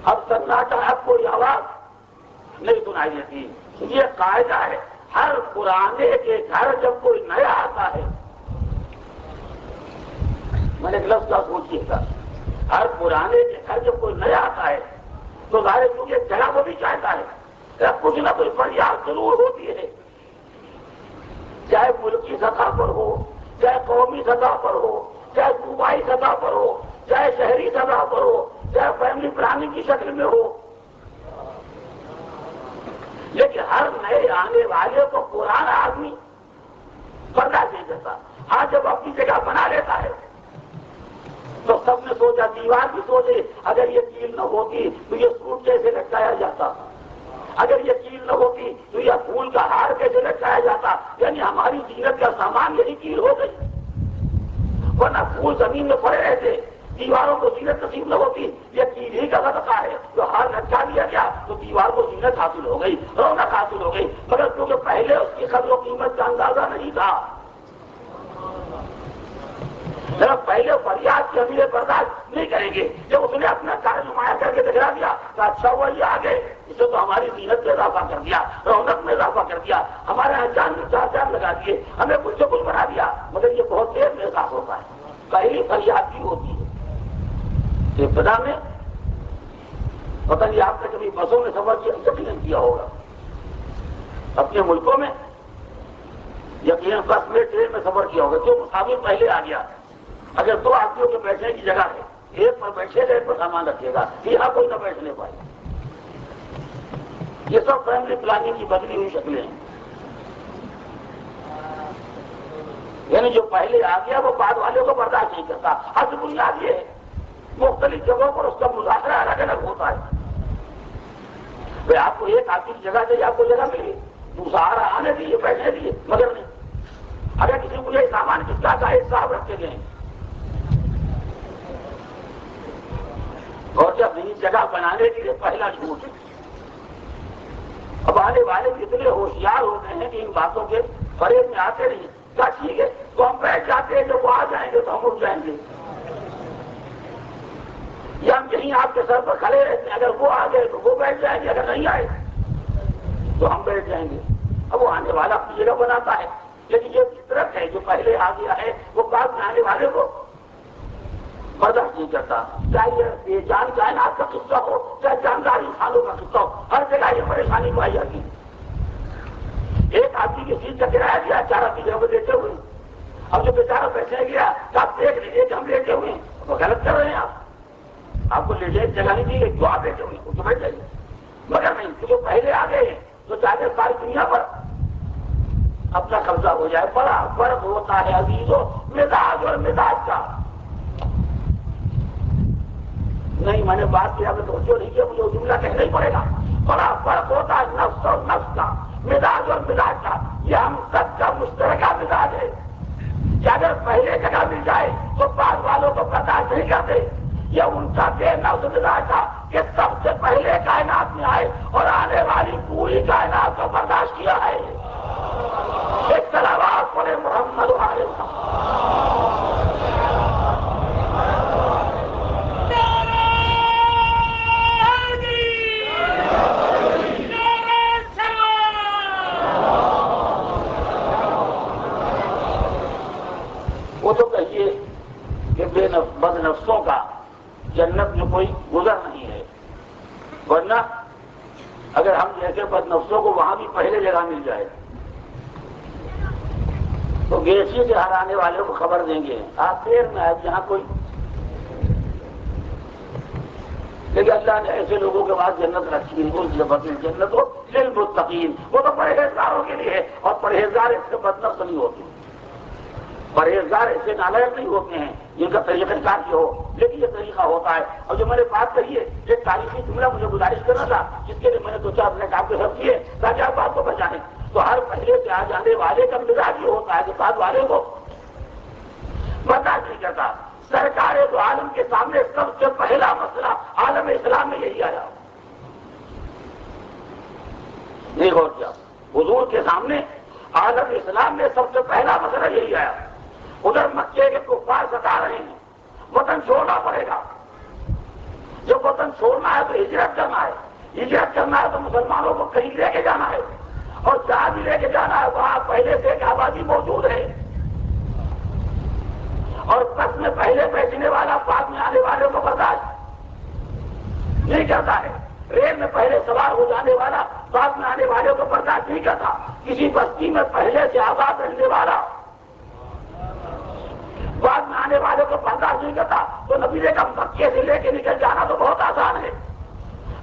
اب سناٹا اب کوئی آواز نہیں سنائی دیتی۔ یہ قاعدہ ہے، ہر پرانے کے گھر جب کوئی نیا آتا ہے، میں نے ایک لفظ کا سوچیے گا، ہر پرانے کے گھر جب کوئی نیا آتا ہے تو ظاہر کیونکہ جگہ کو بھی چاہتا ہے، کچھ نہ کچھ فریاد ضرور ہوتی ہے، چاہے ملکی سطح پر ہو، چاہے قومی سطح پر ہو، چاہے صوبائی سطح پر ہو، چاہے شہری سطح پر ہو، چاہے فیملی پلاننگ کی شکل میں ہو، لیکن ہر نئے آنے والے کو پرانا آدمی برداشت نہیں کرتا۔ ہاں جب اپنی جگہ بنا لیتا ہے تو سب نے سوچا، دیوار بھی سوچے اگر یہ کیل نہ ہوتی تو یہ سوٹ کیسے لٹکایا جاتا، اگر یہ کیل نہ ہوتی تو یہ پھول کا ہار کیسے لٹکایا جاتا، یعنی ہماری زینت کا سامان یہی کیل ہو گئی، ورنہ پھول زمین میں پڑے رہتے، دیواروں کو زینت نصیب نہ ہوتی، یہ کیل ہی کا صدقہ ہے جو ہار لٹکا دیا گیا تو دیوار کو زینت حاصل ہو گئی، رونق حاصل ہو گئی، مگر کیونکہ پہلے اس کی قدر و قیمت کا اندازہ نہیں تھا، پہلے فریاد کی ہم یہ برداشت نہیں کریں گے، جب اس نے اپنا کار نمایاں کر کے دکھا دیا تو اچھا ہوا یہ آ گئے، اسے تو ہماری زینت میں اضافہ کر دیا، رونق میں اضافہ کر دیا، ہمارے یہاں جان میں چار چار لگا دیے، ہمیں کچھ سے کچھ بنا دیا، مگر یہ بہت دیر میں اضافہ ہوتا ہے، پہلی فریاد بھی ہوتی ہے۔ ابتدا میں پتہ نہیں آپ نے کبھی بسوں میں سفر کیا یقیناً کیا ہوگا، اپنے ملکوں میں یقیناً بس میں ٹرین میں سفر کیا ہوگا، جو مسافر پہلے آ گیا اگر دو آدمیوں کے بیٹھنے کی جگہ ہے، ایک پر بیٹھے گا ایک پر سامان رکھے گا، یہاں کوئی نہ بیٹھ لے پائے، یہ سب فیملی پلاننگ کی بدلی ہوئی شکلیں ہیں، یعنی جو پہلے آ گیا وہ بعد والے کو برداشت نہیں کرتا۔ حد بنیاد یہ ہے مختلف جگہوں پر اس کا مذاکرہ الگ الگ ہوتا ہے، بھائی آپ کو ایک آدمی کی جگہ چاہیے، آپ کو جگہ ملی، دوسرا آ رہا آنے دیے بیٹھنے دیے، مگر نہیں، اگر کسی مجھے سامان کتنا کا ایک صاحب رکھتے گئے اور جب نئی جگہ بنانے کے لیے پہلا جھوٹ، اب آنے والے اتنے ہوشیار ہو گئے ہیں کہ ان باتوں کے فریب میں آتے نہیں. کیا ٹھیک ہے تو ہم بیٹھ جاتے ہیں، جب وہ آ جائیں گے تو ہم اٹھ جائیں گے، یا ہم یہیں آپ کے سر پر کھڑے رہتے ہیں، اگر وہ آ گئے تو وہ بیٹھ جائیں گے، اگر نہیں آئے تو ہم بیٹھ جائیں گے. اب وہ آنے والا اپنی جگہ بناتا ہے، لیکن یہ فطرت ہے جو پہلے آ گیا ہے وہ بعد میں آنے والے کو برداشت نہیں کرتا. چاہے یہ جان کائنات کا قصہ ہو، چاہے جاندار انسانوں کا قصہ ہو، ہر جگہ یہ پریشانی پائی جاتی ہے. ایک آدمی کی سیٹ کا کرایہ دیا 4 آدمی جگہ دیتے ہوئے، اب جو بیچارہ پیسے گیا تو آپ دیکھ لیجیے کہ ہم لیتے ہوئے ہیں، وہ غلط کر رہے ہیں. آپ کو لیجیے جگہ نہیں دی جو آپ بیٹھے ہوئے تو بیٹھ جائیے، مگر نہیں جو پہلے آ گئے ہیں تو چاہے ساری دنیا پر اپنا قبضہ ہو جائے. بڑا فرق ہوتا ہے عزیزوں مزاج اور مزاج کا. نہیں میں نے بات کیا تو جو نہیں کیا مجھے وہ جملہ کہنا ہی پڑے گا. بڑا فرق ہوتا ہے نفس اور نفس کا، مزاج اور مزاج کا. یہ ہم سب کا مشترکہ مزاج ہے کہ اگر پہلے جگہ مل جائے تو بعد والوں کو برداشت نہیں کرتے. یہ ان کا بے نفس مزاج تھا کہ سب سے پہلے کائنات میں آئے اور آنے والی پوری کائنات کو برداشت کیا ہے. ایک تلاوات پڑے محمد علیہ السلام. وہ تو کہیے کہ بد نفسوں کا جنت میں کوئی گزر نہیں ہے، ورنہ اگر ہم جیسے بد نفسوں کو وہاں بھی پہلے جگہ مل جائے تو گیسی سے ہرانے والوں کو خبر دیں گے آپ دیر میں آئے جہاں کوئی. لیکن اللہ نے ایسے لوگوں کے بعد جنت رکھی ہے، جنت ہو للمتقین، وہ تو پرہیزگاروں کے لیے ہے. اور پرہیزگار اس سے بد نفس نہیں ہوتے، پرہیزگار ایسے نالائق نہیں ہوتے ہیں جن کا طریقہ کار یہ ہو، لیکن یہ طریقہ ہوتا ہے. اور جو میں نے بات کہی ہے ایک تاریخی جملہ مجھے گزارش کرنا تھا جس کے لیے میں نے 2-4 منٹ آپ کے ساتھ کیے تاکہ آپ بات کو بچائیں. تو ہر پہلے سے آ جانے والے کا مزاج یہ ہوتا ہے کہ بعد والے کو برداشت نہیں کرتا. سرکار دو عالم کے سامنے سب سے پہلا مسئلہ عالم اسلام میں یہی آیا. نہیں غور کیا حضور کے سامنے عالم اسلام میں سب سے پہلا مسئلہ یہی آیا. ادھر مکے کے کفار ستا رہے ہیں، وطن چھوڑنا پڑے گا. جب وطن چھوڑنا ہے تو ہجرت کرنا ہے، ہجرت کرنا ہے تو مسلمانوں کو کہیں لے کے جانا ہے، اور جہاں بھی لے کے جانا ہے وہاں پہلے سے ایک آبادی موجود ہے. اور بس میں پہلے بیچنے والا بعد میں آنے والے کو برداشت نہیں کرتا ہے. ریل میں پہلے سوار ہو جانے والا بعد میں آنے والے کو برداشت نہیں کرتا. کسی بستی میں پہلے سے آباد رہنے والا بعد میں آنے والے کو برداشت نہیں کرتا. تو نبی نے کہا مکے سے لے کے نکل جانا تو بہت آسان ہے،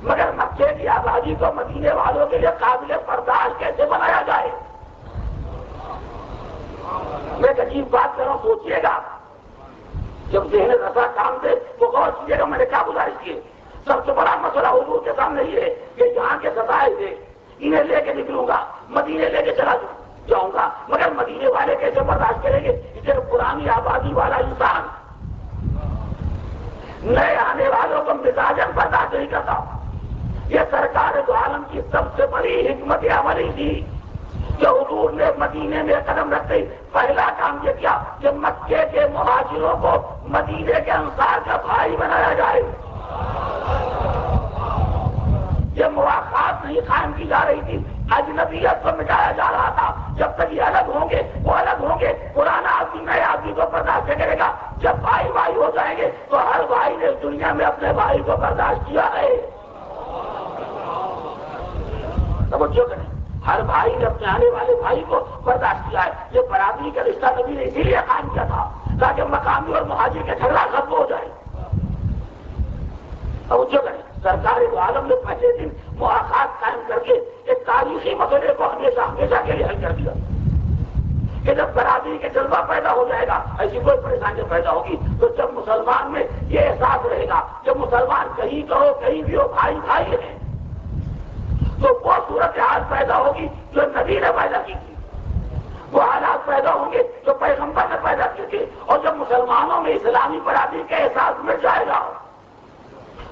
مگر مکے کی آبادی کو مدینے والوں کے لیے قابل برداشت کیسے بنایا جائے. میں ایک عجیب بات کر رہا ہوں، سوچیے گا. جب ذہن رسا کام دے تو غور کیجیے گا میں نے کیا گزارش کی. سب سے بڑا مسئلہ حضور کے سامنے یہ ہے کہ یہاں کے ستائے تھے انہیں لے کے نکلوں گا، مدینے لے کے چلا جاؤں گا، مگر مدینے والے کیسے برداشت کریں گے. اسے پرانی آبادی والا انسان نئے آنے والوں کو مزاجن برداشت نہیں کرتا. یہ سرکار دو عالم کی سب سے بڑی حکمت عملی تھی کہ حضور نے مدینے میں قدم رکھتے ہی پہلا کام یہ کیا کہ مکے کے مہاجروں کو مدینے کے انصار کا بھائی بنایا جائے. یہ مواقعات نہیں قائم کی جا رہی تھی، اجنبیت کو مٹایا جا رہا تھا. جب تک یہ الگ ہوں گے وہ الگ ہوں گے، پرانا آدمی نئے آدمی کو برداشت کرے گا. جب بھائی بھائی ہو جائیں گے تو ہر بھائی نے اس دنیا میں اپنے بھائی کو برداشت کیا ہے. توجہ کریں، ہر بھائی نے اپنے آنے والے بھائی کو برداشت کیا ہے. یہ برادری کا رشتہ نبی نے اسی لیے قائم کیا تھا تاکہ مقامی اور مہاجر کے جھگڑا ختم ہو جائے. توجہ کریں، سرکار دو عالم نے پہلے دن مواقعات قائم کر کے ایک تاریخی مسئلے کو ہمیشہ کے لیے حل کر دیا کہ جب برادری کے جذبہ پیدا ہو جائے گا، ایسی کوئی پریشانی پیدا ہوگی تو جب مسلمان میں یہ احساس رہے گا جب مسلمان کہیں کہو کہیں بھی ہو بھائی بھائی ہیں، تو وہ صورتحال پیدا ہوگی جو نبی نے پیدا کی تھی. وہ حالات پیدا ہوں گے جو پیغمبر نے پیدا کیے تھے، اور جب مسلمانوں میں اسلامی برادری کا احساس مل جائے گا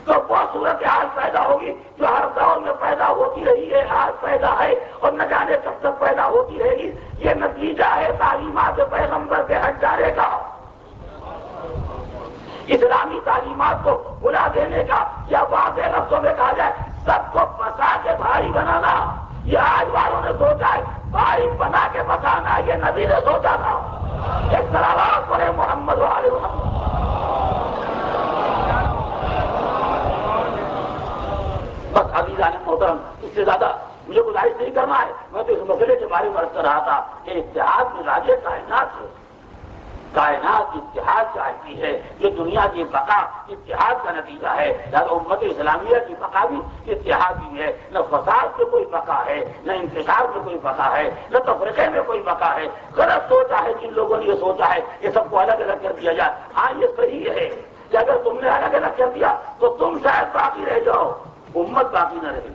تو وہ صورتحال پیدا ہوگی جو ہر دور میں پیدا ہوتی رہی ہے، آج پیدا ہے اور نہ جانے کب تک پیدا ہوتی رہے گی۔ یہ نتیجہ ہے تعلیمات پیغمبر کے ہٹ جانے کا، اسلامی تعلیمات کو بلا دینے کا، یا واضح لفظوں میں کہا جائے سب کو پھنسا کے بھائی بنانا۔ یہ آج والوں نے سوچا ہے، بھائی بنا کے بتانا، یہ نبی نے سوچا تھا۔ ایک صلوات پڑھے محمد علیہ محمد۔ بس عزیزان محترم، اس سے زیادہ مجھے گزارش نہیں کرنا ہے۔ میں تو اس مسئلے کے بارے میں عرض کر رہا تھا کہ اتحاد میں راجے کائنات ہے، کائنات اتحاد چاہتی ہے، یہ دنیا کی بقا اتحاد کا نتیجہ ہے۔ لہٰذا امت اسلامیہ کی بقا بھی اتحاد ہی ہے، نہ فساد میں کوئی بقا ہے، نہ انتشار میں کوئی بقا ہے، نہ تفرقے میں کوئی بقا ہے۔ غلط سوچا ہے جن لوگوں نے یہ سوچا ہے کہ سب کو الگ الگ کر دیا جائے۔ ہاں یہ صحیح ہے کہ اگر تم نے الگ الگ کر دیا تو تم شاید باقی رہ جاؤ، امت باقی نہ رہے۔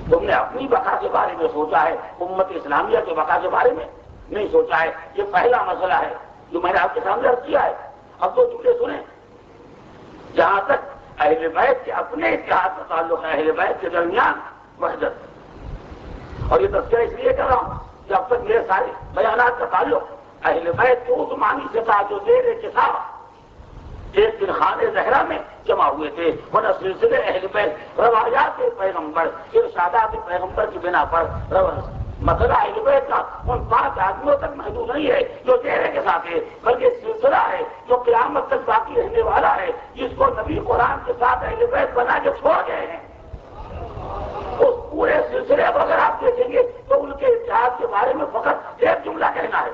تم نے اپنی بقا کے بارے میں سوچا ہے، امت اسلامیہ کے بقا کے بارے میں نہیں سوچا ہے۔ یہ پہلا مسئلہ ہے جو میں نے آپ کے سامنے عرض کیا ہے۔ اب تو جملے سنیں، جہاں تک اہل بیت کے اپنے اتحاد کا تعلق ہے، اہل بیت کے درمیان وحدت، اور یہ تذکرہ اس لیے کر رہا ہوں کہ اب تک میرے سارے بیانات کا تعلق اہل بیت کے اس معنی سے تھا جو زیر اتفاق ایک دن خانہ زہرا میں جمع ہوئے تھے، ورنہ سلسلے اہل بیت روایات پیغمبر، ارشادات پیغمبر کی بنا پر مسئلہ اہل بیت کا ان 5 آدمیوں تک محدود نہیں ہے جو چہرے کے ساتھ ہے، بلکہ سلسلہ ہے جو قیامت تک باقی رہنے والا ہے، جس کو نبی قرآن کے ساتھ اہل بیت بنا کے چھوڑ گئے ہیں۔ اس پورے سلسلے کو اگر آپ دیکھیں گے تو ان کے اتحاد کے بارے میں فقط ایک جملہ کہنا ہے۔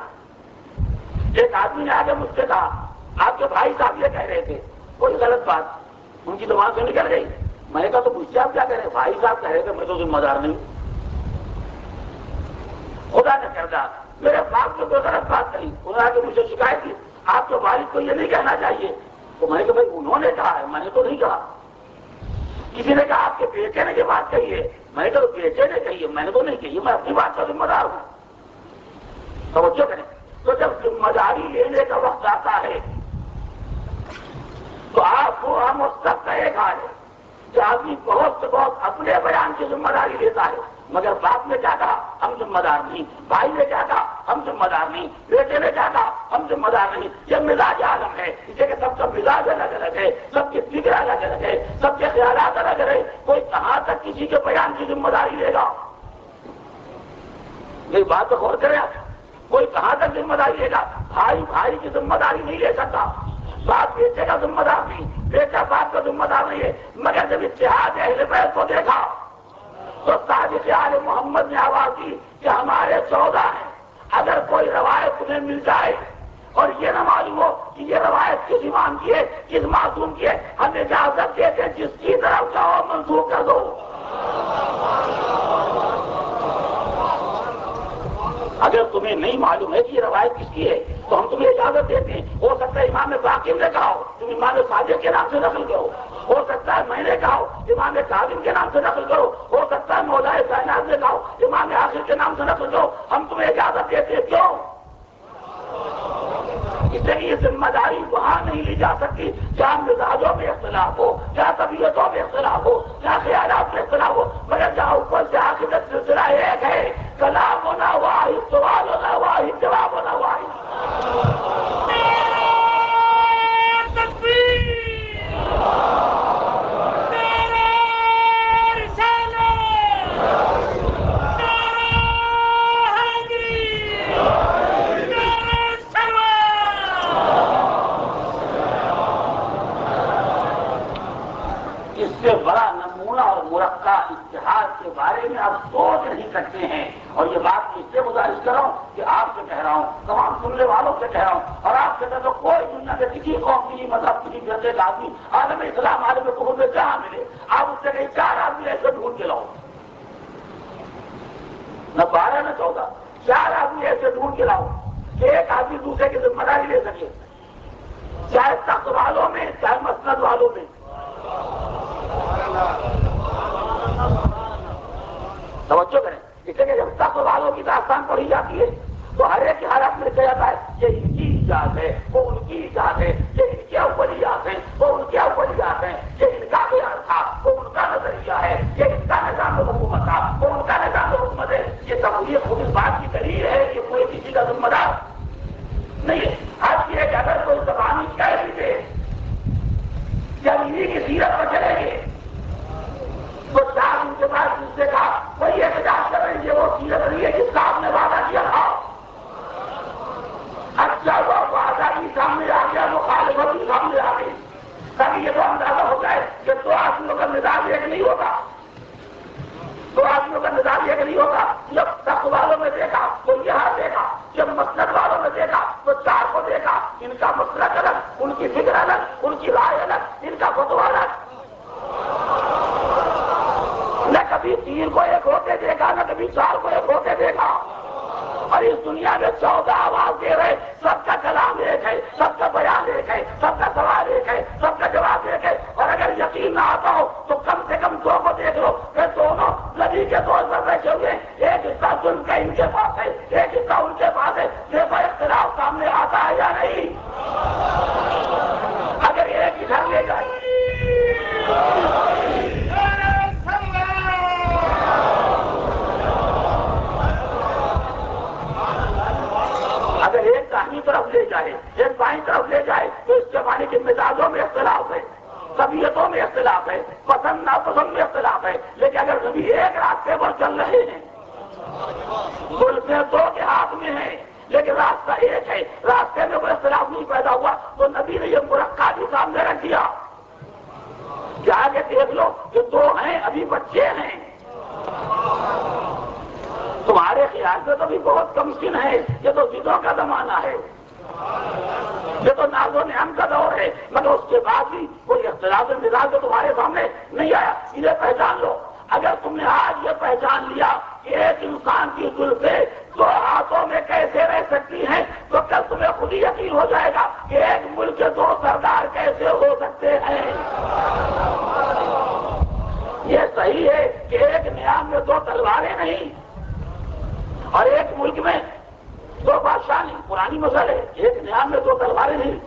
ایک آدمی نے آگے مجھ سے کہا آپ کے بھائی صاحب یہ کہہ رہے تھے، کوئی غلط بات ان کی زبان سے نکل گئی۔ میں نے کہا تو مجھ سے آپ کیا کہہ رہے؟ بھائی صاحب کہہ رہے تھے، میں تو ذمہ دار نہیں، خدا نے کردہ میرے باپ کو کوئی غلط بات کہی، انہوں نے مجھ سے شکایت کی آپ کے والد کو یہ نہیں کہنا چاہیے۔ تو میں نے کہا بھائی انہوں نے کہا ہے، میں نے تو نہیں کہا۔ کسی نے کہا آپ کے بیٹے نے یہ بات کہی ہے، میں نے کہا بیٹے نے کہی ہے، میں نے تو نہیں کہی، میں اپنی بات کا ذمہ دار ہوں۔ توجہ کریں، تو جب ذمہ داری لینے کا وقت آتا ہے تو آپ کو ہم اس تک کہے گا کہ آدمی بہت سے بہت اپنے بیان کی ذمہ داری لیتا ہے، مگر باپ نے کیا کہا ہم ذمہ دار نہیں، بھائی نے کیا کہا ہم ذمہ دار نہیں، بیٹے نے کیا کہا ہم ذمہ دار نہیں۔ یہ مزاج عالم ہے، اسے کہ سب کا مزاج الگ الگ ہے، سب کی فکر الگ الگ ہے، سب کے خیالات الگ الگ ہے، کوئی کہاں تک کسی کے بیان کی ذمہ داری لے گا؟ یہ بات تو غور کریں آپ، کوئی کہاں تک ذمہ داری لے گا؟ بھائی بھائی کی ذمہ داری نہیں لے سکتا، باپ بیٹے کا ذمہ دار نہیں، بیٹا باپ کا ذمہ دار نہیں ہے۔ مگر جب اتحاد اہل بیت کو دیکھا تو صادق آل محمد نے آواز دی کہ ہمارے 14 ہیں، اگر کوئی روایت تمہیں مل جائے اور یہ نہ معلوم ہو کہ یہ روایت کس امام کی ہے، کس معصوم کی ہے، ہم اجازت دیتے جس کی طرف چاہو منسوخ کر دو۔ اگر تمہیں نہیں معلوم ہے کہ یہ روایت کس کی ہے تو ہم تمہیں اجازت دیتے ہیں۔ ہو سکتا ہے امام باقر نے کہا ہو، تم امام صادق کے نام سے نقل کرو، ہو سکتا ہے میں نے کہا ہو امام کاظم کے نام سے نقل کرو، ہو سکتا ہے مولا کائنات نے کہا ہو امام آخر کے نام سے نقل کرو، ہم تمہیں اجازت دیتے ہیں۔ کیوں؟ اس لیے یہ ذمہ داری وہاں نہیں لی جا سکتی جہاں مزاجوں میں اختلاف ہو، جہاں طبیعتوں میں اختلاف ہو، جہاں خیالات میں اختلاف ہو، مگر جہاں اوپر سے آخر تک سلسلہ ایک ہے، کلام ہونا واحد، سوال ہونا واحد، جواب ہونا واحد۔ اس سے بڑا نمونہ اور مرقع اتحاد کے بارے میں آپ سوچ نہیں سکتے ہیں، اور یہ بات میں اس سے گزارش کر رہا ہوں کہ آپ سے کہہ رہا ہوں، تمام سننے والوں سے کہہ رہا ہوں، اور آپ سے کہتا ہوں کوئی دنیا کے کسی قوم کی مذہب کسی فرقے کا آدمی عالم اسلام عالم کفر میں جہاں ملے آپ اس سے کہیں 4 آدمی ایسے ڈھونڈ کے لاؤ، نہ 12 نہ 14، 4 آدمی ایسے ڈھونڈ کے لاؤ کہ ایک آدمی دوسرے کی ذمہ داری لے سکے، چاہے تخت والوں میں چاہے مسند والوں میں۔ توجہ کریں، اس لیے جب تقوی والوں کی داستان پڑھی جاتی ہے تو ہر ایک حالت میں کہا جاتا ہے یہ ان کی ایجاد ہے، وہ ان کی ایجاد ہے، یہ ان کے اولیات ہیں، وہ ان کے اولیات ہیں، یہ ان کا خیال تھا، وہ ان کا نظریہ ہے، یہ ان کا نظام حکومت تھا، وہ ان کا نظام حکومت ہے۔ یہ سب یہ خود اس بات کی دلیل ہے کہ کوئی کسی کا ذمہ دار نہیں ہے۔ آج یہ کہ اگر کوئی زبانی کہہ بھی دے جب انہیں کی سیرت پر چلیں گے تو چار ان کے بعد دوسرے کا وہی احتجاج کریں گے وہ سیرت نہیں ہے جس کا آپ نے وعدہ کیا تھا۔ اچھا وہ وعدہ بھی سامنے آ گیا، مخالفت بھی سامنے آ گئی، تب یہ تو اندازہ ہو جائے کہ دو آدمیوں کا مزاج ایک نہیں ہوگا، دو آدمیوں کا مزاج ایک نہیں ہوگا۔ جب تقوی والوں میں دیکھا تو یہاں دیکھا، جب مسلک والوں میں دیکھا تو چار کو دیکھا، ان کا مسلک الگ، ان کی فکر الگ، ان کی رائے الگ، ان کا فتویٰ الگ۔ نہ کبھی تین کو ایک ہوتے دیکھا، نہ کبھی چار کو ایک ہوتے دیکھا۔ اور اس دنیا میں 14 آواز دے رہے، سب کا کلام ایک ہے، سب کا بیان ایک ہے، سب کا سوال ایک ہے، سب کا جواب ایک ہے۔ اور اگر یقین نہ آتا ہو تو کم سے کم دو کو دیکھ لو کہ دونوں نبی کے طور پر بیٹھے ہوئے ہیں، ایک حصہ سن کا ان کے پاس ہے، ایک حصہ ان کے پاس ہے، دیکھو اختلاف سامنے آتا ہے یا نہیں؟ اگر ایک ادھر لے جائے اگر ایک دائیں طرف لے جائے ایک بائیں طرف لے جائے تو اس زمانے کے مزاجوں میں اختلاف ہے، طبیعتوں میں اختلاف ہے، پسند ناپسند میں اختلاف ہے، لیکن اگر کبھی ایک راستے پر چل رہے ہیں دو کے ہاتھ میں ہیں لیکن راستہ ایک ہے، راستے میں کوئی اختلاف نہیں پیدا ہوا تو نبی نے یہ مرقع بھی سامنے رکھ دیا کہ آگے دیکھ لو کہ دو ہیں ابھی بچے ہیں، تمہارے خیال سے تو بھی بہت کم سن ہے، یہ تو ضدوں کا زمانہ ہے، یہ تو ناز و نعم کا دور ہے، مگر اس کے بعد بھی کوئی اختلاف مزاج تو تمہارے سامنے نہیں آیا۔ انہیں پہچان لو۔ اگر تم نے آج یہ پہچان لیا کہ ایک انسان کی زلفیں دو ہاتھوں میں کیسے رہ سکتی ہیں تو کل تمہیں خود ہی یقین ہو جائے گا کہ ایک ملک کے دو سردار کیسے ہو سکتے ہیں۔ یہ صحیح ہے کہ ایک نیام میں دو تلواریں نہیں اور ایک ملک میں دو بادشاہ نہیں، پرانی مسئلہ ہے، ایک نیام میں دو تلواریں نہیں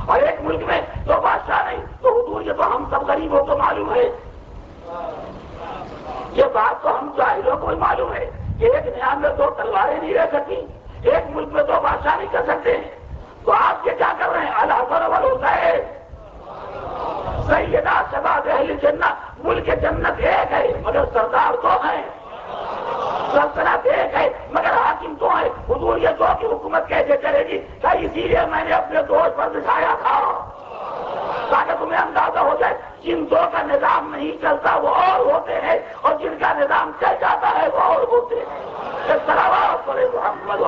اور ایک ملک میں دو بادشاہ نہیں، تو حضور یہ تو ہم سب غریبوں کو معلوم ہے، یہ بات تو ہم جاہلوں کو ہی معلوم ہے کہ ایک نیام میں دو تلواریں نہیں رہ سکتی، ایک ملک میں دو بادشاہ نہیں کر سکتے ہیں۔ تو آپ یہ کیا کر رہے ہیں؟ الحسن والحسین سیدہ شباب اہل جنت، ملک جنت ایک ہے مگر سردار دو ہیں، سلطنت ایک ہے مگر حاکم دو ہیں۔ حضور یہ دو کی حکومت کیسے چلے گی؟ اسی لیے میں نے اپنے دوست پر دکھایا تھا تاکہ تمہیں اندازہ ہو جائے جن دو کا نظام نہیں چلتا وہ اور ہوتے ہیں اور جن کا نظام چل جاتا ہے وہ اور ہوتے ہیں۔ صلوات علی محمد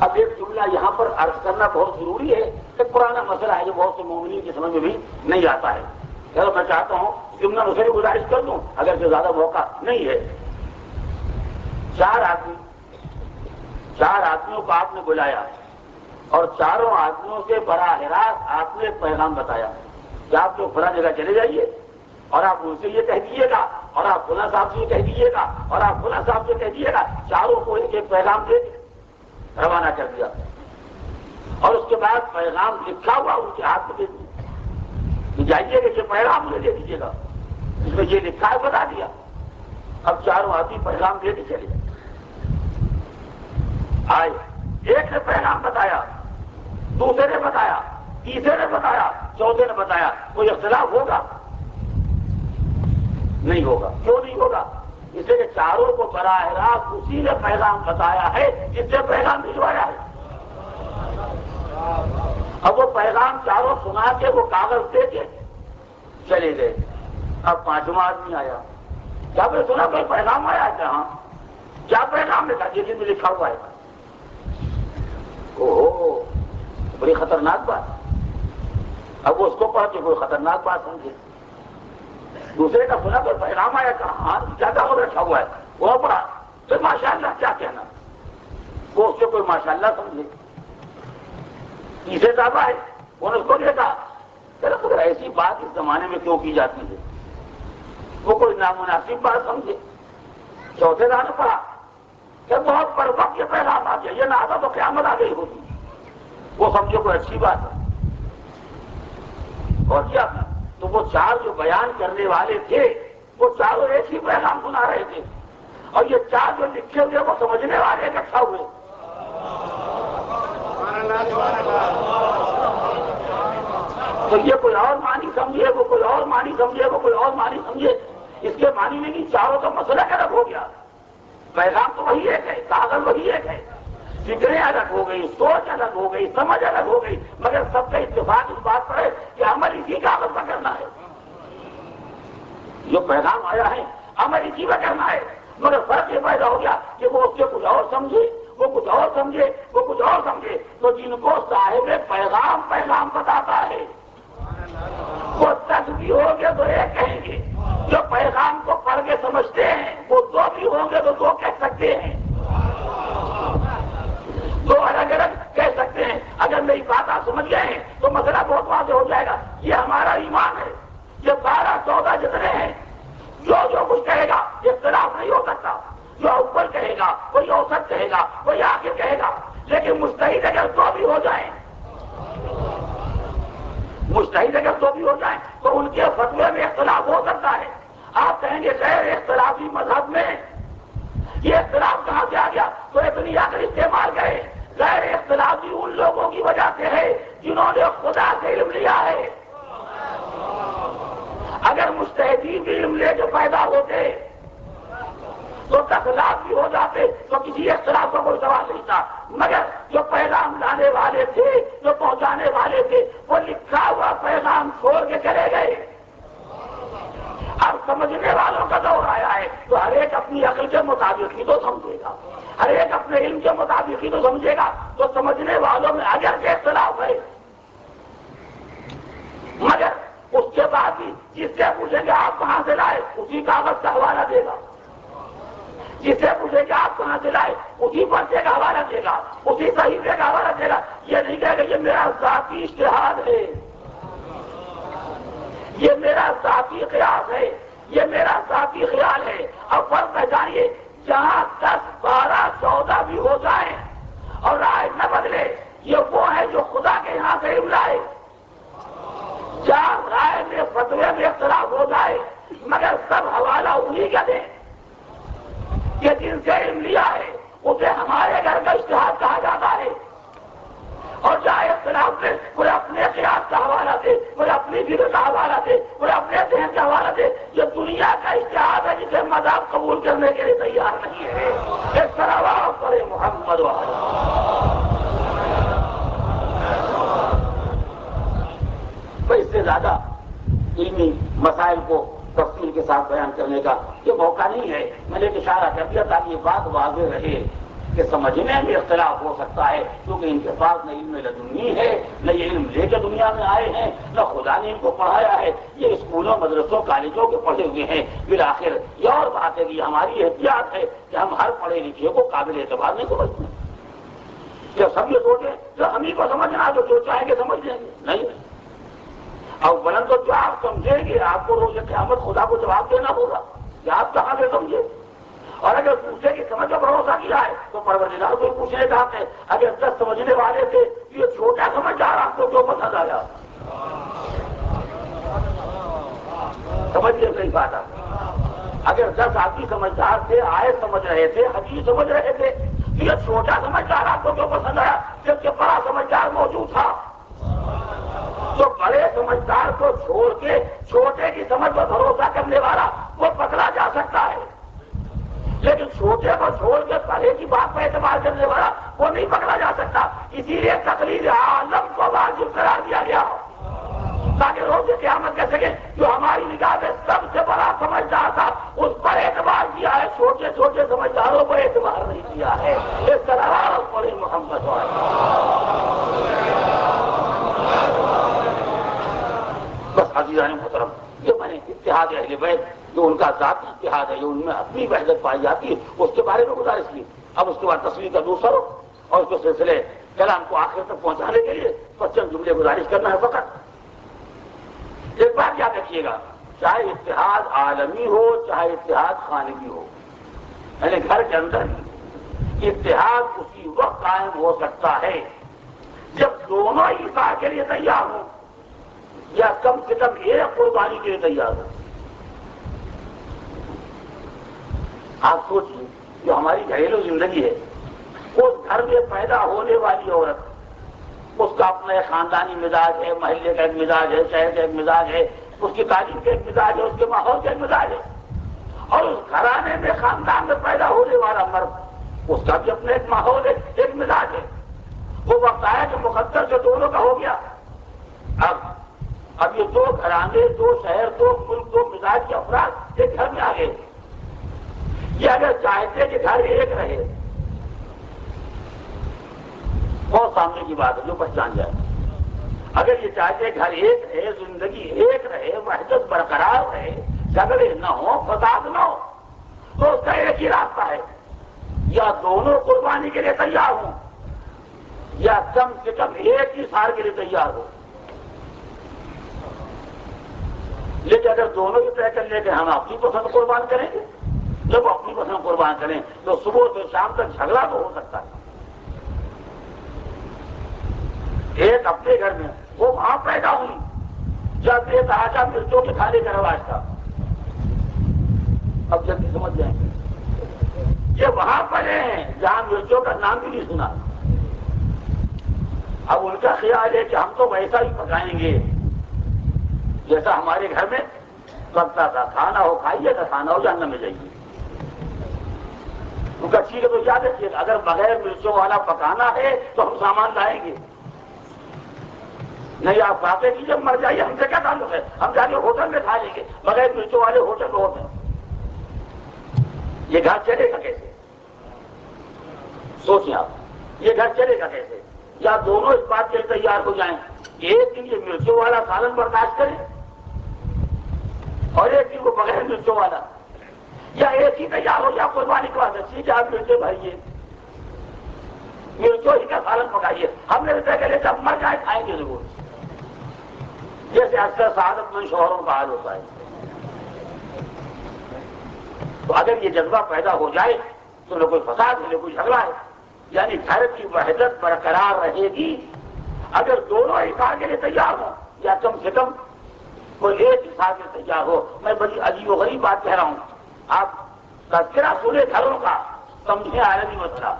اب ایک جملہ یہاں پر عرض کرنا بہت ضروری ہے، ایک پرانا مسئلہ ہے جو بہت سے مومنین کی سمجھ میں بھی نہیں آتا ہے۔ چلو میں چاہتا ہوں جملہ مجھے بھی گزارش کر دوں اگر سے زیادہ موقع نہیں ہے۔ چار آدمیوں کو آپ نے بلایا اور چاروں آدمیوں سے براہ راست آپ نے ایک پیغام بتایا کہ آپ لوگ فلاں جگہ چلے جائیے اور آپ ان سے یہ کہہ دیجیے گا اور آپ فلاں صاحب سے یہ کہہ دیجیے گا اور آپ فلاں صاحب سے کہہ دیجیے گا، چاروں کو ایک ایک پیغام دے روانہ کر دیا اور اس کے بعد پیغام لکھا ہوا ان کے ہاتھ میں دے دیا، جائیے کہ یہ پیغام مجھے دے دیجیے گا، اس میں یہ لکھا ہے بتا دیا۔ اب چاروں آدمی پیغام دے کے چلے آئے، ایک نے پیغام بتایا، دوسرے نے بتایا، تیسرے نے بتایا، چوتھے نے بتایا، کوئی اختلاف ہوگا؟ نہیں ہوگا۔ کیوں نہیں ہوگا؟ اس لیے چاروں کو براہ راست اسی نے پیغام بتایا ہے جس سے پیغام بھجوایا ہے۔ اب وہ پیغام چاروں سنا کے وہ کاغذ دے کے چلے گئے۔ اب پانچواں آدمی آیا، کیا میں سنا کوئی پیغام آیا کہ ہاں کیا پیغام لکھا؟ جس میں لکھا ہوا ہے۔ اوہو بڑی خطرناک بات۔ اب وہ اس کو پڑھ کے کوئی خطرناک بات سمجھے۔ دوسرے کا سنا کوئی پیغام آیا کہ ہاں کیا کاغذ رکھا ہوا ہے، وہ پڑھا تو ماشاءاللہ کیا کہنا، وہ اس سے کوئی ماشاءاللہ سمجھے، تیسرے صاحب آئے انہوں نے اس کو دیکھا، کہ ایسی بات اس زمانے میں کیوں کی جاتی ہے، وہ کوئی نامناسب بات سمجھے۔ چوتھے دانے پڑا کہ بہت بڑھ وقت یہ پیغام آ گیا، یہ نہ آتا تو قیامت آ گئی ہوتی، وہ سمجھے کوئی اچھی بات ہے۔ اور کیا تو وہ چار جو بیان کرنے والے تھے وہ چاروں ایک ہی پیغام سنا رہے تھے، اور یہ چار جو لکھے ہوئے وہ سمجھنے والے اکٹھا ہوئے۔ تو یہ کوئی اور معنی سمجھے، وہ کوئی اور معنی سمجھے، وہ کوئی اور معنی سمجھے، اس کے معنی میں نہیں، چاروں کا مسئلہ الگ ہو گیا۔ پیغام تو وہی ایک ہے، کاغذ وہی ایک ہے، فکریں الگ ہو گئی، سوچ الگ ہو گئی، سمجھ الگ ہو گئی، مگر سب کا اتفاق اس بات پر ہے کہ عمل اسی کاغذ پر کرنا ہے۔ جو پیغام آیا ہے عمل اسی پر کرنا ہے، مگر فرق یہ پیدا ہو گیا کہ وہ اس سے کچھ اور سمجھے، وہ کچھ اور سمجھے، وہ کچھ اور سمجھے۔ تو جن کو صاحب پیغام بتاتا ہے وہ سچ بھی ہوں گے تو ایک کہیں گے، جو پیغام کو پڑھ کے سمجھتے ہیں وہ دو بھی ہوں گے تو دو کہہ سکتے ہیں، دو الگ الگ کہہ سکتے ہیں۔ اگر میری بات آپ سمجھ گئے ہیں تو مسئلہ بہت واضح ہو جائے گا۔ یہ ہمارا ایمان ہے، یہ 12-14 جتنے ہیں، جو کچھ کہے گا اختلاف نہیں ہو سکتا، جو اوپر کہے گا کوئی اوسط کہے گا کوئی آخر کہے گا، لیکن مجتہد اگر دو بھی ہو جائیں، مجتہد اگر دو بھی ہو جائیں تو ان کے فتوے میں اختلاف ہو سکتا ہے۔ آپ کہیں گے غیر اختلافی مذہب میں یہ اختلاف کہاں سے آ گیا، تو اتنی عقل استعمال کرے، غیر اختلافی ان لوگوں کی وجہ سے ہے جنہوں نے خدا سے علم لیا ہے۔ اگر مجتہدین بھی علم لے کے پیدا ہوتے تو اختلاف بھی ہو جاتے تو کسی اختلاف کا کوئی سوال نہیں تھا، مگر جو پیغام لانے والے تھے، جو پہنچانے والے تھے، وہ لکھا ہوا پیغام چھوڑ کے چلے گئے۔ اب سمجھنے والوں کا دور آیا ہے تو ہر ایک اپنی عقل کے مطابق ہی تو سمجھے گا، ہر ایک اپنے علم کے مطابق ہی تو سمجھے گا۔ تو سمجھنے والوں میں اگر کے اختلاف ہے، مگر اس کے بعد بھی جس سے پوچھیں گے آپ کہاں سے لائے اسی کاغذ کا حوالہ دے گا، جس سے پوچھیں گے آپ کہاں سے لائے اسی پرچے کا حوالہ دے گا، اسی صحیفے کا حوالہ دے گا۔ یہ نہیں کہے گا یہ میرا ذاتی اجتہاد ہے، یہ میرا ذاتی قیاس ہے، یہ میرا ذاتی خیال ہے۔ اب فرق پہچانیے، جہاں 10, 12, 14 بھی ہو جائیں اور رائے نہ بدلے، یہ وہ ہے جو خدا کے یہاں سے علم لائے۔ جہاں رائے میں فتوے میں اختلاف ہو جائے مگر سب حوالہ انہی کا دیں کہ جن سے علم لیا ہے، اسے ہمارے گھر کا اجتہاد کہا جاتا ہے۔ اور چاہے اختلاف میں کوئی اپنے قیاس کا حوالہ دے، کوئی اپنی فکر کا حوالہ دے، کوئی اپنے ذہن کا حوالہ دے، یہ دنیا کا اجتہاد ہے جسے مذہب قبول کرنے کے لیے تیار نہیں ہے۔ اس طرح آواز کرے محمد اس سے زیادہ علمی مسائل کو تفصیل کے ساتھ بیان کرنے کا یہ موقع نہیں ہے۔ میں نے اشارہ کر دیا تاکہ یہ بات واضح رہے کہ سمجھنے میں اختلاف ہو سکتا ہے، کیونکہ ان کے پاس نہ علم لدنی ہے، نہ یہ علم لے کے دنیا میں آئے ہیں، نہ خدا نے ان کو پڑھایا ہے، یہ اسکولوں مدرسوں کالجوں کے پڑھے ہوئے ہیں۔ بالآخر یہ اور بات ہے کہ ہماری احتیاط ہے کہ ہم ہر پڑھے لکھے کو قابل اعتبار نہیں سمجھتے، جب سب یہ سوچیں تو ہم ہی کو سمجھنا جو چاہیں گے سمجھ لیں گے، نہیں۔ اور بلند تو جو آپ سمجھیں گے آپ کو روز قیامت خدا کو جواب دینا ہوگا کہ آپ کہاں سے سمجھے، اور اگر پوچھے کہ سمجھ کا بھروسہ کیا ہے تو پروردگار کو پوچھنے کا ہے۔ اگر 10 سمجھنے والے تھے یہ چھوٹا سمجھدار آپ کو کیوں پسند آیا، سمجھیے صحیح بات ہے۔ اگر 10 آدمی سمجھدار تھے، آئے سمجھ رہے تھے، حدیث سمجھ رہے تھے، تو یہ چھوٹا سمجھدار آپ کو کیوں پسند آیا جبکہ بڑا سمجھدار موجود تھا؟ تو بڑے سمجھدار کو چھوڑ کے چھوٹے کی سمجھ پر بھروسہ کرنے والا وہ پکڑا جا سکتا ہے، لیکن چھوٹے کو چھوڑ کے بڑے کی بات پر اعتبار کرنے والا وہ نہیں پکڑا جا سکتا۔ اسی لیے تقلید عالم کو واجب قرار دیا گیا تاکہ روز قیامت کہہ سکے جو ہماری نگاہ میں سب سے بڑا سمجھدار تھا اس پر اعتبار کیا ہے، چھوٹے چھوٹے سمجھداروں پر اعتبار نہیں کیا ہے۔ اس طرح پڑے محمد بس عزیزان محترم، یہ میں نے اتحاد اہل بیت جو ان کا ذاتی اتحاد ہے، جو ان میں اپنی وحدت پائی جاتی ہے، اس کے بارے میں گزارش کی۔ اب اس کے بعد تصویر کا دوسرا رخ اور اس کے سلسلے کلام کو آخر تک پہنچانے کے لیے چند جملے گزارش کرنا ہے فقط۔ ایک بات یاد رکھیے گا، چاہے اتحاد عالمی ہو چاہے اتحاد خانگی ہو، یعنی گھر کے اندر ہی اتحاد اسی وقت قائم ہو سکتا ہے جب دونوں ایثار کے لیے تیار ہوں یا کم سے کم ایک قربانی کے لیے تیار ہوں۔ آپ سوچیے، جو ہماری گھریلو زندگی ہے، اس گھر میں پیدا ہونے والی عورت، اس کا اپنا ایک خاندانی مزاج ہے، محلے کا ایک مزاج ہے، شہر کا ایک مزاج ہے، اس کی تعلیم کا ایک مزاج ہے، اس کے ماحول کا ایک مزاج ہے، اور اس گھرانے میں خاندان میں پیدا ہونے والا مرد، اس کا بھی اپنا ایک ماحول ہے، ایک مزاج ہے۔ وہ وقت آیا کہ مقدر جو دونوں کا ہو گیا۔ اب یہ دو گھرانے، دو شہر، دو ملک، دو مزاج کے افراد ایک گھر میں آ گئے۔ یہ اگر چاہتے کہ گھر ایک رہے، بہت سامنے کی بات ہے جو پہچان جائے، اگر یہ چاہتے گھر ایک رہے، زندگی ایک رہے، وحدت برقرار رہے، جھگڑے نہ ہو، فساد نہ ہو، تو اس کا ایک ہی راستہ ہے، یا دونوں قربانی کے لیے تیار ہوں یا کم سے کم ایک ہی سال کے لیے تیار ہو۔ لیکن اگر دونوں ہی طے کر لے کے ہم اپنی پسند قربان کریں گے، جب اپنی پسند قربان کریں تو صبح سے شام تک جھگڑا تو ہو سکتا ہے۔ ایک اپنے گھر میں، وہ وہاں پیدا ہوئی جب ایک آجا مرچوں کے کھانے کا رواج تھا۔ اب جلدی سمجھ جائیں گے، یہ وہاں پڑے ہیں جہاں مرچوں کا نام بھی نہیں سنا۔ اب ان کا خیال ہے کہ ہم تو ویسا ہی پکائیں گے جیسا ہمارے گھر میں پکتا تھا، کھانا ہو کھائیے گا، کھانا ہو جہنم میں جائیے۔ ان کا ٹھیک ہے تو یاد رکھیے گا، اگر بغیر مرچوں والا پکانا ہے تو ہم سامان لائیں گے، نہیں آپ کھاتے کی جب مر جائیے، ہم سے کیا تعلق ہے، ہم جا کے ہوٹل میں کھا لیں گے، بغیر مرچوں والے ہوٹل میں ہوتے ہیں۔ یہ گھر چلے گا کیسے؟ سوچیں آپ، یہ گھر چلے گا کیسے؟ یا دونوں اس بات کے لیے تیار ہو جائیں کہ ایک دن یہ مرچوں والا سالن برداشت کریں اور ایک دن کو بغیر مرچوں والا، یا ایک ہی تیار ہو یا قربانی کے بعد ٹھیک ہے آپ مرچیں بھریے، مرچوں ہی کا سالن پکائیے، ہم نے طے کر لیا جب مر جائے کھائیں گے ضرور، جیسے اکثر سعادت مند شوہروں کا حال ہوتا ہے۔ تو اگر یہ جذبہ پیدا ہو جائے تو نہ کوئی فساد ہے نہ کوئی جھگڑا ہے، یعنی گھر کی وحدت برقرار رہے گی اگر دونوں ایثار کے لیے تیار ہوں یا کم سے کم کوئی ایک ایثار کے لیے تیار ہو۔ میں بڑی عجیب و غریب بات کہہ رہا ہوں، آپ تذکرہ سنے گھروں کا، سمجھیں عالمی مسئلہ،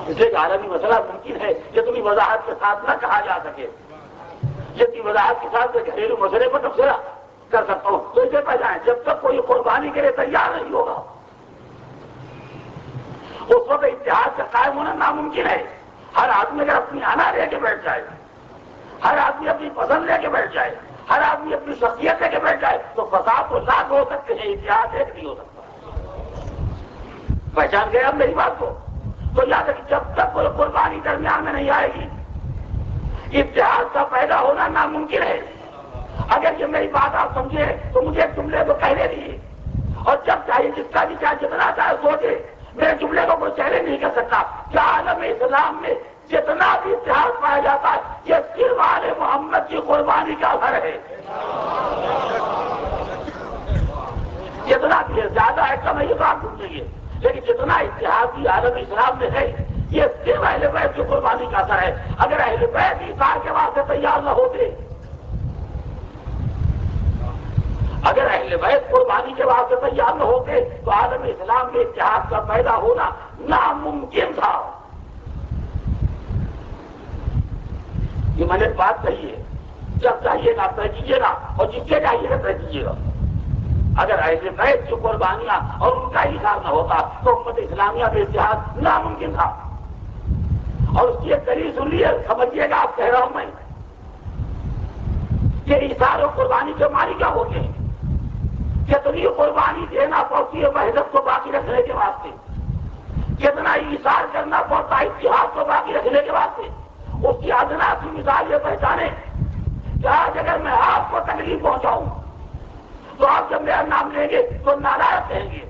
اس لیے کہ عالمی مسئلہ ممکن ہے یہ اتنی وضاحت کے ساتھ نہ کہا جا سکے، جتنی وضاحت کے ساتھ میں گھریلو مسئلے پر تبصرہ کر سکتا ہوں۔ تو اسے پہچانیں، جب تک کوئی قربانی کے لیے تیار نہیں ہوگا اس وقت اتحاد کا قائم ہونا ناممکن ہے۔ ہر آدمی اگر اپنی آنا لے کے بیٹھ جائے، ہر آدمی اپنی پسند لے کے بیٹھ جائے، ہر آدمی اپنی شخصیت لے کے بیٹھ جائے تو فساد تو لاکھ ہو سکتے ہیں، اتحاد ایک نہیں ہو سکتا۔ پہچان گئے اب میری بات کو؟ تو یاد ہے کہ جب تک کوئی قربانی درمیان میں نہیں آئے گی اتحاد کا پیدا ہونا ناممکن ہے۔ اگر یہ میری بات آپ سمجھے تو مجھے ایک جملے کو کہنے دیجیے، اور جب چاہیے جس کا بھی چاہے جتنا چاہے سوچے، میرے جملے کو کوئی چیلنج نہیں کر سکتا۔ کیا عالم اسلام میں جتنا بھی اتحاد پایا جاتا ہے یہ صرف آل محمد کی قربانی کا اثر ہے؟ جتنا بھی ہے، زیادہ ہے کم ہے یہ تو آپ سمجھیں گے، لیکن جتنا اتحادی عالم اسلام میں ہے یہ صرف اہل بیت کی قربانی کا اثر ہے۔ اگر اہل بیت ایثار کے واسطے تیار نہ ہوتے، اگر اہل بیت قربانی کے واسطے تیار نہ ہوتے تو عالم اسلام میں اتحاد کا پیدا ہونا ناممکن تھا۔ یہ میں نے بات کہی ہے، جب چاہیے گا طے کیجیے گا اور جس سے چاہیے گا طے کیجیے گا۔ اگر اہل بیت کی قربانیاں اور ان کا ایثار نہ ہوتا تو امت اسلامیہ میں اتحاد ناممکن تھا۔ اور اس کی ایک دلیل سن لیے، سمجھیے گا آپ کہہ رہا ہوں میں کہ ایثار اور قربانی کے معنی کیا ہوتے ہیں، کتنی قربانی دینا پڑتی ہے وحدت کو باقی رکھنے کے واسطے، کتنا ایثار کرنا پڑتا ہے اتحاد کو باقی رکھنے کے واسطے۔ اس کی ادنا کی مثال یہ پہچانے کہ آج اگر میں آپ کو تکلیف پہنچاؤں تو آپ کہیں گے تو نالائق کہیں گے،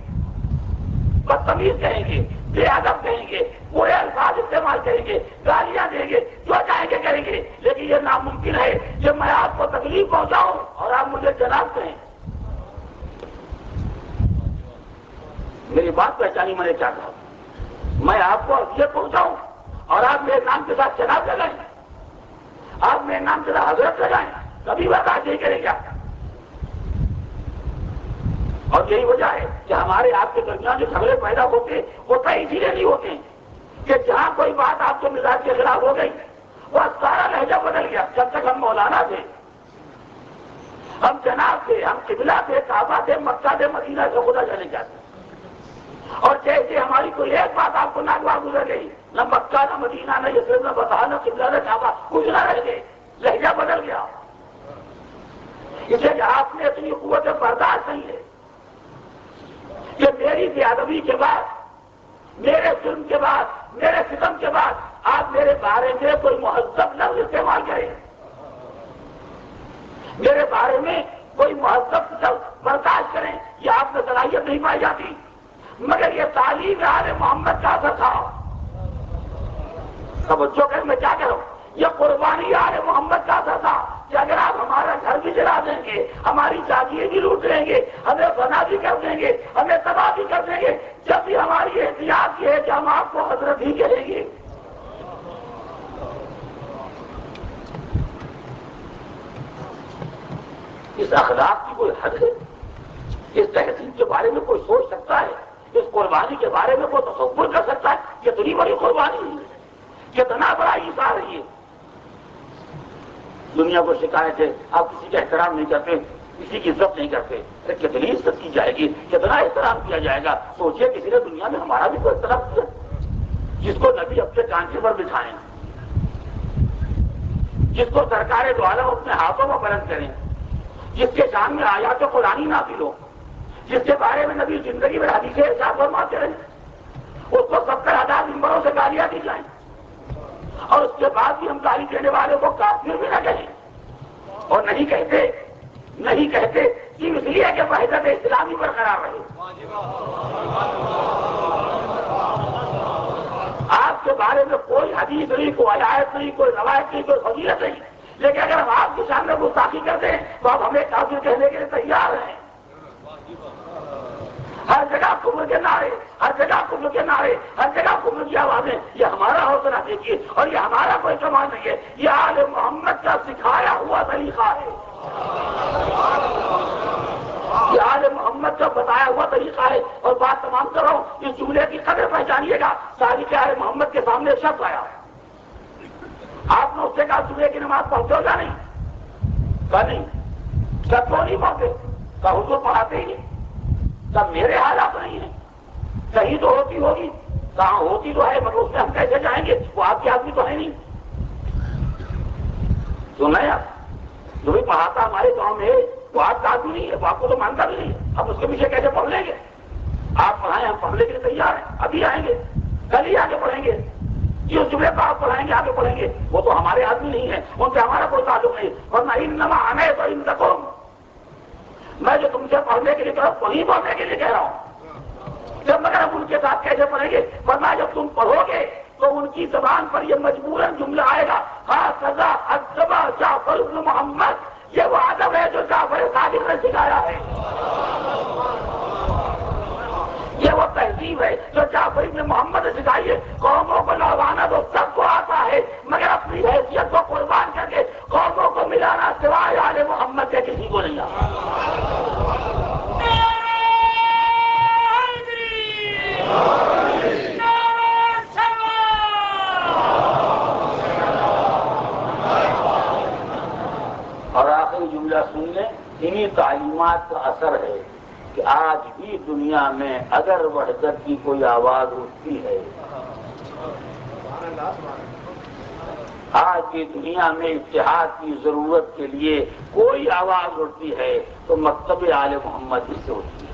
بدتمیز کہیں گے، بے ادب کہیں گے، برے الفاظ استعمال کریں گے، گالیاں دیں گے، جو چاہیں گے کریں گے، لیکن یہ ناممکن ہے کہ میں آپ کو تکلیف پہنچاؤں اور آپ مجھے جناب کہیں۔ میری بات پہچانی میں نے کیا کہا؟ میں آپ کو اذیت پہنچاؤں اور آپ میرے نام کے ساتھ جناب لگائیں، آپ میرے نام کے ساتھ حضرت لگائیں، کبھی برداشت نہیں کریں گا۔ اور یہی وجہ ہے کہ ہمارے آپ کے درمیان جو جھگڑے پیدا ہوتے وہ کئی اسی لیے نہیں ہوتے کہ جہاں کوئی بات آپ کے مزاج کے خلاف ہو گئی وہ سارا لہجہ بدل گیا۔ جب تک ہم مولانا تھے، ہم جناب تھے، ہم قبلہ تھے، کعبہ تھے، مکہ تھے، مدینہ سے خدا جانے جاتے، اور جیسے ہماری کوئی ایک بات آپ کو ناگوار گزر گئی، نہ مکہ نہ مدینہ نہ یثرب نہ بطحہ نہ قبلہ نہ کعبہ، کچھ نہ رہ گئے، لہجہ بدل گیا۔ اسے آپ نے اتنی قوت برداشت نہیں ہے کہ میری بے ادبی کے بعد، میرے ظلم کے بعد، میرے ستم کے بعد آپ میرے بارے میں کوئی مہذب لفظ استعمال کریں، میرے بارے میں کوئی مہذب لفظ برداشت کریں، یہ آپ میں صلاحیت نہیں پائی جاتی۔ مگر یہ تعلیم آل محمد کا اثر تھا۔ توجہ کریں میں کیا کہہ رہا ہوں، یہ قربانی آل محمد کا اثر تھا کہ اگر آپ ہمارا گھر بھی جلا دیں گے، ہماری جاگیریں بھی لوٹ لیں گے، ہمیں فنا بھی کر دیں گے، ہمیں تباہ بھی کر دیں گے، جب بھی ہماری احتیاط یہ ہے کہ ہم آپ کو حضرت ہی کہیں گے۔ اس اخلاق کی کوئی حد ہے؟ اس تہذیب کے بارے میں کوئی سوچ سکتا ہے؟ اس قربانی کے بارے میں کوئی تصور کر سکتا ہے؟ کتنی بڑی قربانی ہے، کتنا بڑا ایثار ہے یہ۔ دنیا کو شکایت ہے آپ کسی کا احترام نہیں کرتے، کسی کی عزت نہیں کرتے، کتنی عزت کی جائے گی، کتنا احترام کیا جائے گا۔ سوچئے کسی نے دنیا میں ہمارا بھی کوئی احترام کیا، جس کو نبی اپنے کانچے پر بٹھائیں، جس کو سرکار دو عالم اپنے ہاتھوں میں بلند کریں، جس کے شان میں آیات قرآنی نازل ہو، جس کے بارے میں نبی زندگی میں حدیث ارشاد فرماتے رہے، اس کو 70,000 ممبروں سے گالیاں دی جائیں اور اس کے بعد بھی ہم گالی دینے والوں کو کافر بھی نہ کہیں، اور نہیں کہتے کہ اس لیے کہ وحدت اسلامی برقرار رہے۔ آپ کے بارے میں کوئی حدیث نہیں، کوئی آیت نہیں، کوئی روایت نہیں، کوئی فضیلت نہیں، لیکن اگر ہم آپ کے سامنے گستاخی کرتے ہیں تو آپ ہمیں کافر کہنے کے لیے تیار ہیں۔ ہر جگہ کفر کے نعرے، ہر جگہ کفر کے نعرے، ہر جگہ کفر کی آوازیں، یہ ہمارا حوصلہ دیکھیے، اور یہ ہمارا کوئی کمال نہیں ہے، یہ آل محمد کا سکھایا ہوا طریقہ ہے، یہ آل محمد کا بتایا ہوا طریقہ ہے۔ اور بات تمام کر رہا ہوں، اس جملے کی قدر پہچانیے گا۔ تاریخ آل محمد کے سامنے شخص آیا، آپ نے اس سے کہا صبح کی نماز پڑھتے ہو یا نہیں؟ کہا نہیں۔ کیا کیوں نہیں پڑھتے؟ کہا حضور پڑھاتے ہی نہیں۔ کہا میرے حالات نہیں ہیں، کہیں تو ہوتی ہوگی، کہاں ہوتی تو ہے مگر اس میں ہم کیسے جائیں گے، وہ آپ کے آدمی تو ہے نہیں۔ سن رہے آپ، جو بھی پڑھاتا ہمارے گاؤں میں وہ آپ کا آدمی نہیں ہے، وہ آپ کو تو مانتا بھی نہیں ہے، اب اس کے پیچھے کیسے پڑھ لیں گے؟ آپ پڑھائیں، ہم پڑھنے کے لیے تیار ہیں، ابھی آئیں گے، کل ہی آگے پڑھیں گے، جس جملے کو آپ پڑھائیں گے آگے پڑھیں گے، وہ تو ہمارے آدمی نہیں ہے، ان سے ہمارا کوئی تعلق نہیں۔ ورنہ انما انا تو عندکم، میں جو تم سے پڑھنے کے لیے کہہ رہا ہوں وہی پڑھنے کے لیے کہہ رہا ہوں، جب مگر ہم ان کے ساتھ کیسے پڑھیں گے؟ ورنہ جب تم پڑھو گے تو ان کی زبان پر یہ مجبوراً جملہ آئے گا، ہاں سزا ادب جعفر بن محمد، یہ وہ ادب ہے جو جعفر صادق نے سکھایا ہے، یہ وہ تہذیب ہے جو جعفر بن محمد نے سکھائی ہے۔ قوموں کو لڑوانا تو سب کو آتا ہے، مگر اپنی حیثیت کو قربان کر کے قوموں کو ملانا سوائے آل محمد کے کسی کو نہیں آتا۔ اور آخری جملہ سن لیں، انہی تعلیمات کا اثر ہے کہ آج بھی دنیا میں اگر وحدت کی کوئی آواز اٹھتی ہے، آج بھی دنیا میں اتحاد کی ضرورت کے لیے کوئی آواز اٹھتی ہے تو مکتب آل محمد سے اٹھتی ہے،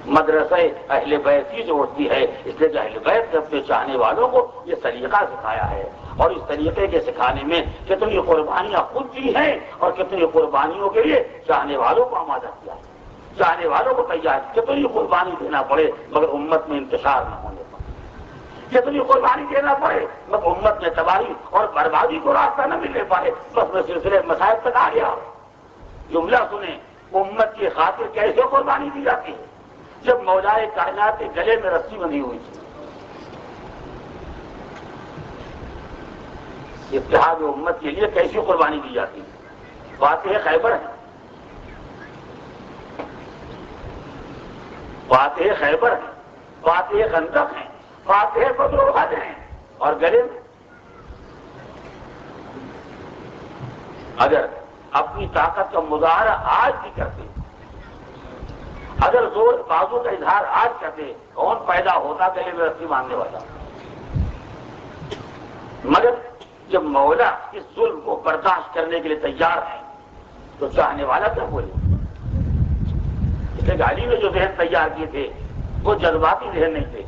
مدرسہ اہل بیت سے اٹھتی ہے، اس لیے کہ اہل بیت نے اپنے چاہنے والوں کو یہ طریقہ سکھایا ہے، اور اس طریقے کے سکھانے میں کتنی قربانیاں خود دی ہیں اور کتنی قربانیوں کے لیے چاہنے والوں کو آمادہ کیا ہے۔ چاہنے والوں کو تیار کتنی قربانی دینا پڑے مگر امت میں انتشار نہ ہونے پائے، کتنی قربانی دینا پڑے مگر امت میں تباہی اور بربادی کو راستہ نہ ملنے پائے۔ بس میں سلسلے مسائل تک آ گیا۔ جملہ سنیں، امت کی خاطر کیسے قربانی دی جاتی ہے؟ جب مولائے کائنات کے گلے میں رسی بندھی ہوئی تھی، اتحاد امت کے لیے کیسی قربانی دی جاتی ہے؟ فاتح خیبر ہے، فاتح خیبر ہے، فاتح خندق ہیں، فاتح بدر و احد ہیں، اور گلے میں اگر اپنی طاقت کا مظاہرہ آج بھی کرتے، اگر زور بازو کا اظہار آج کرتے، کون پیدا ہوتا گلے میں رسی باندھنے والا؟ مگر جب مولا اس ظلم کو برداشت کرنے کے لیے تیار ہے تو چاہنے والا کیا بولے؟ علی نے جو ذہن تیار کیے تھے وہ جذباتی ذہن نہیں تھے،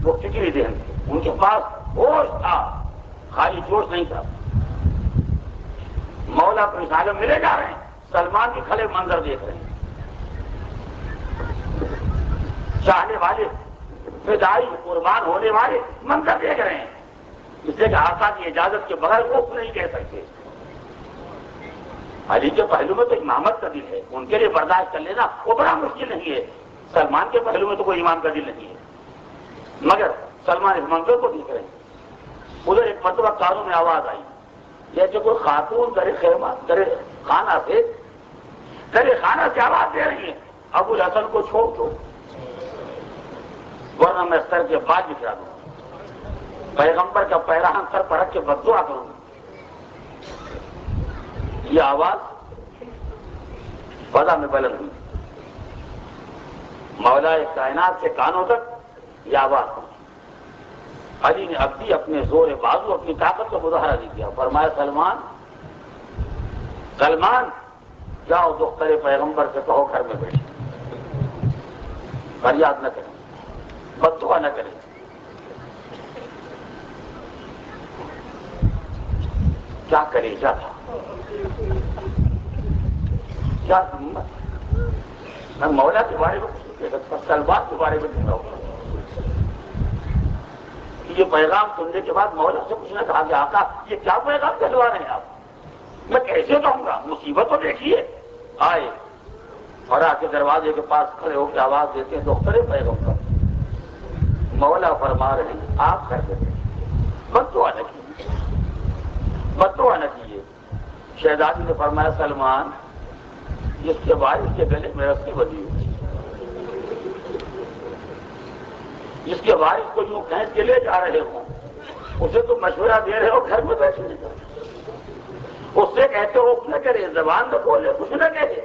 وہ فکری ذہن تھے، ان کے پاس ہوش تھا، خالی جوش نہیں تھا۔ مولا کو رسالے ملے جا رہے ہیں، سلمان کے کھلے منظر دیکھ رہے ہیں، چاہنے والے فدائی قربان ہونے والے منظر دیکھ رہے ہیں، اس لیے کہ آقا کی اجازت کے بغیر وہ نہیں کہہ سکتے۔ علی کے پہلو میں تو امامت کا دل ہے، ان کے لیے برداشت کر لینا وہ بڑا مشکل نہیں ہے۔ سلمان کے پہلو میں تو کوئی امام کا دل نہیں ہے، مگر سلمان اس منظر کو دیکھ رہے ہیں۔ ادھر ایک مرتبہ کانوں میں آواز آئی، جیسے کوئی خاتون در خانہ سے آواز دے رہی ہے، ابو الحسن کو چھوڑ دو ورنہ میں سر کے بال بکھرا دوں، پیغمبر کا پیراہن سر پر رکھ کے بددعا کروں۔ یہ آواز فضا میں بلند ہوئی، مولا کائنات کے کانوں تک یہ آواز پہنچی۔ علی نے اب بھی اپنے زور بازو اپنی طاقت کا مظاہرہ نہیں کیا، فرمایا سلمان جاؤ دختر پیغمبر سے کہو گھر میں بیٹھے، فریاد نہ کریں، بددعا نہ کریں۔ کیا کلیجہ تھا، کیا ہمت! میں مولا کے بارے میں کچھ نہیں کہہ سکتا، سلمان کے بارے میں کہہ رہا ہوں۔ یہ پیغام سننے کے بعد مولا سے کچھ نہ کہا کہ آقا یہ کیا پیغام کہلوا رہے ہیں آپ؟ میں کیسے کہوں گا؟ مصیبت تو دیکھیے۔ آئے اور آ کے دروازے کے پاس کھڑے ہو کے آواز دیتے ہیں، دختر پیغمبر۔ مولا فرما رہے ہیں آپ کر دیتے، بددعا نہ کیجیے، بددعا نہ کیجیے۔ شہزادی نے فرمایا سلمان جس کے وارث کے گلے میں رسی بندھی ہوئی، جس کے وارث کو یوں کھینچ کے لے جا رہے ہوں، اسے تو مشورہ دے رہے ہو گھر میں بیٹھنے کا، اس سے کہتے ہو کچھ نہ کرے، زبان نہ کھولے، کچھ نہ کہے۔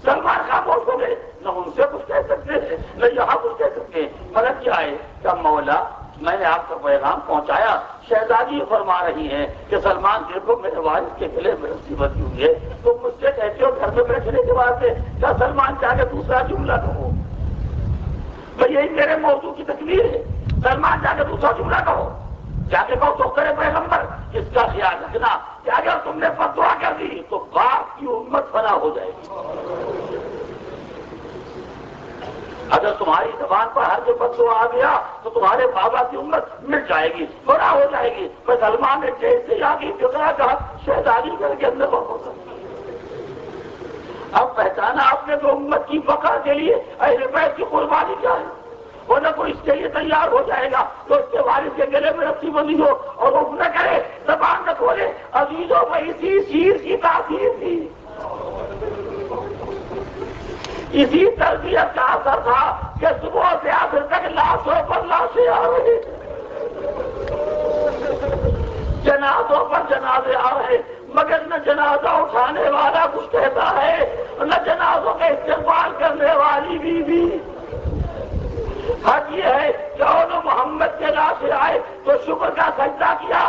سلمان خاموش ہو گئے، نہ ان سے کچھ کہہ سکتے ہیں نہ یہاں کچھ کہہ سکتے ہیں۔ فرق کیا ہے کہ مولا میں نے آپ کا پیغام پہنچایا، شہزادی فرما رہی ہیں کہ سلمان دیکھو میرے والد کے گلے میں رسی بندھی ہوئی ہے، تو مجھ سے کہتے ہو گھر میں بیٹھنے کے واسطے، کیا سلمان چاہ کے دوسرا جملہ کہو؟ تو یہی میرے موضوع کی تکلیف ہے، سلمان جا کے دوسرا جملہ کہو، جا کے کہو تو کرے پیغمبر اس کا خیال رکھنا کہ اگر تم نے بددعا کر دی تو باپ کی امت فنا ہو جائے گی۔ اگر تمہاری زبان پر ہر جو بددعا آ گیا تو تمہارے بابا کی امت مٹ جائے گی، فنا ہو جائے گی۔ میں سلمان نے جیل سے آگے فکرا کہا شہزادی گھر کے اندر بہت ہوتا۔ اب پہچانا آپ نے تو امت کی بقا کے لیے اہل بیت کی قربانی کیا ہے، ورنہ کوئی اس کے لیے تیار ہو جائے گا تو اس کے والد کے گلے میں رسی بندھی ہو اور وہ نہ کرے، زبان نہ کھولے۔ عزیزوں میں اسی شیر کی تاثیر تھی، اسی تربیت کا اثر تھا کہ صبح سے آخر تک لاشوں پر لاشیں آ رہی، جنازوں پر جنازے آ رہے، مگر نہ جنازہ اٹھانے والا کچھ کہتا ہے نہ جنازوں کا استقبال کرنے والی بیوی۔ حق یہ ہے کہ انہوں محمد کے لاشیں آئے تو شکر کا سجدہ کیا،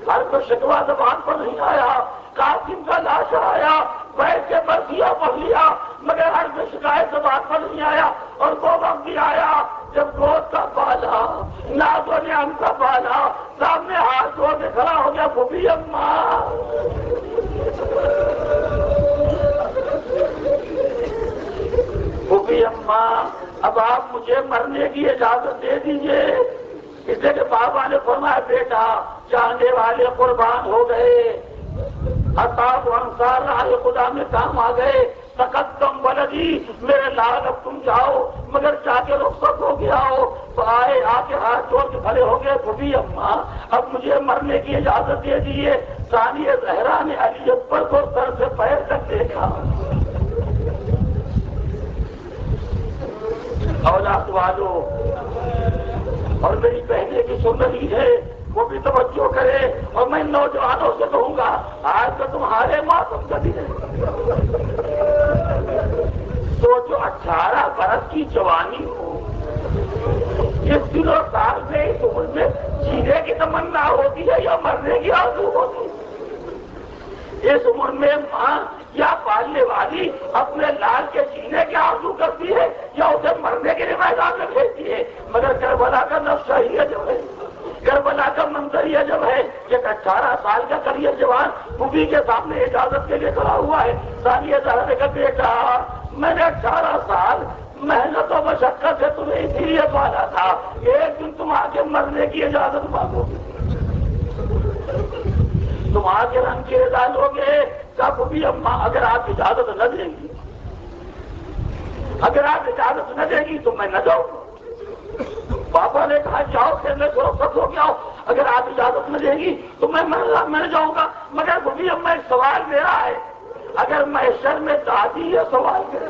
ہر کوئی شکوہ زبان پر نہیں آیا۔ قاسم کا لاش آیا، بیٹھ کے برسیاں پڑھ لیا، مگر ہر کوئی شکایت زبان پر نہیں آیا۔ اور وہ وقت بھی آیا جب گود کا بالا، نازوں نے ہم کا بالا، سامنے ہاتھ دھو کے کھڑا ہو گیا پھوپھی اماں۔ مجھے مرنے کی اجازت دے دیجیے۔ اس لیے کہ بابا نے فرمایا بیٹا چاہنے والے قربان ہو گئے، اصحاب و انصار راہ خدا میں کام آ گئے، تقدم ولدی میرے لال اب تم جاؤ، مگر جا کے رخصت ہو گیا ہو تو آئے آ کے ہاتھ جوڑ کے کھڑے ہو گئے، بھبھی اماں اب مجھے مرنے کی اجازت دے دیجیے۔ ثانیہ زہرا نے علی اکبر کو سر سے پیر تک دیکھا۔ اولاد والو اور میری بہنیں کی سن رہی ہے وہ بھی توجہ کرے، اور میں نوجوانوں سے کہوں گا آج تو تمہارے موسم کا دن ہے، تو جو 18 برس کی جوانی ہو، اس دن اور سال میں اس عمر میں جینے کی تمنا ہوتی ہے یا مرنے کی آرزو ہوتی ہے؟ اس عمر میں ماں یا پالنے والی اپنے لال کے جینے کی آرزو کرتی ہے یا اسے مرنے کے لیے میدان میں بھیجتی ہے؟ مگر کربلا کا نقشہ ہی جب ہے، کربلا کا منظر یہ جب ہے کہ 18 سال کا کریے جوان بوبھی کے سامنے اجازت کے لیے کھڑا ہوا ہے۔ ثانیہ زہرا نے کہا بیٹا میں نے 18 سال محنت و مشقت سے تمہیں اسی لیے پالا تھا، ایک دن تم آ کے مرنے کی اجازت مانگو گے، تم آ کے رنگ کے رضا لوگے۔ کب بھی اماں اگر آپ اجازت نہ دیں گی، اگر آپ اجازت نہ دیں گی تو میں نہ جاؤں۔ پاپا نے کہا جاؤ کھیلنے سے رخصت ہو گیا، اگر آپ اجازت نہ دیں گی تو میں جاؤں گا۔ مگر بھبھی اماں ایک سوال میرا ہے، اگر محشر میں دادی یہ سوال کرے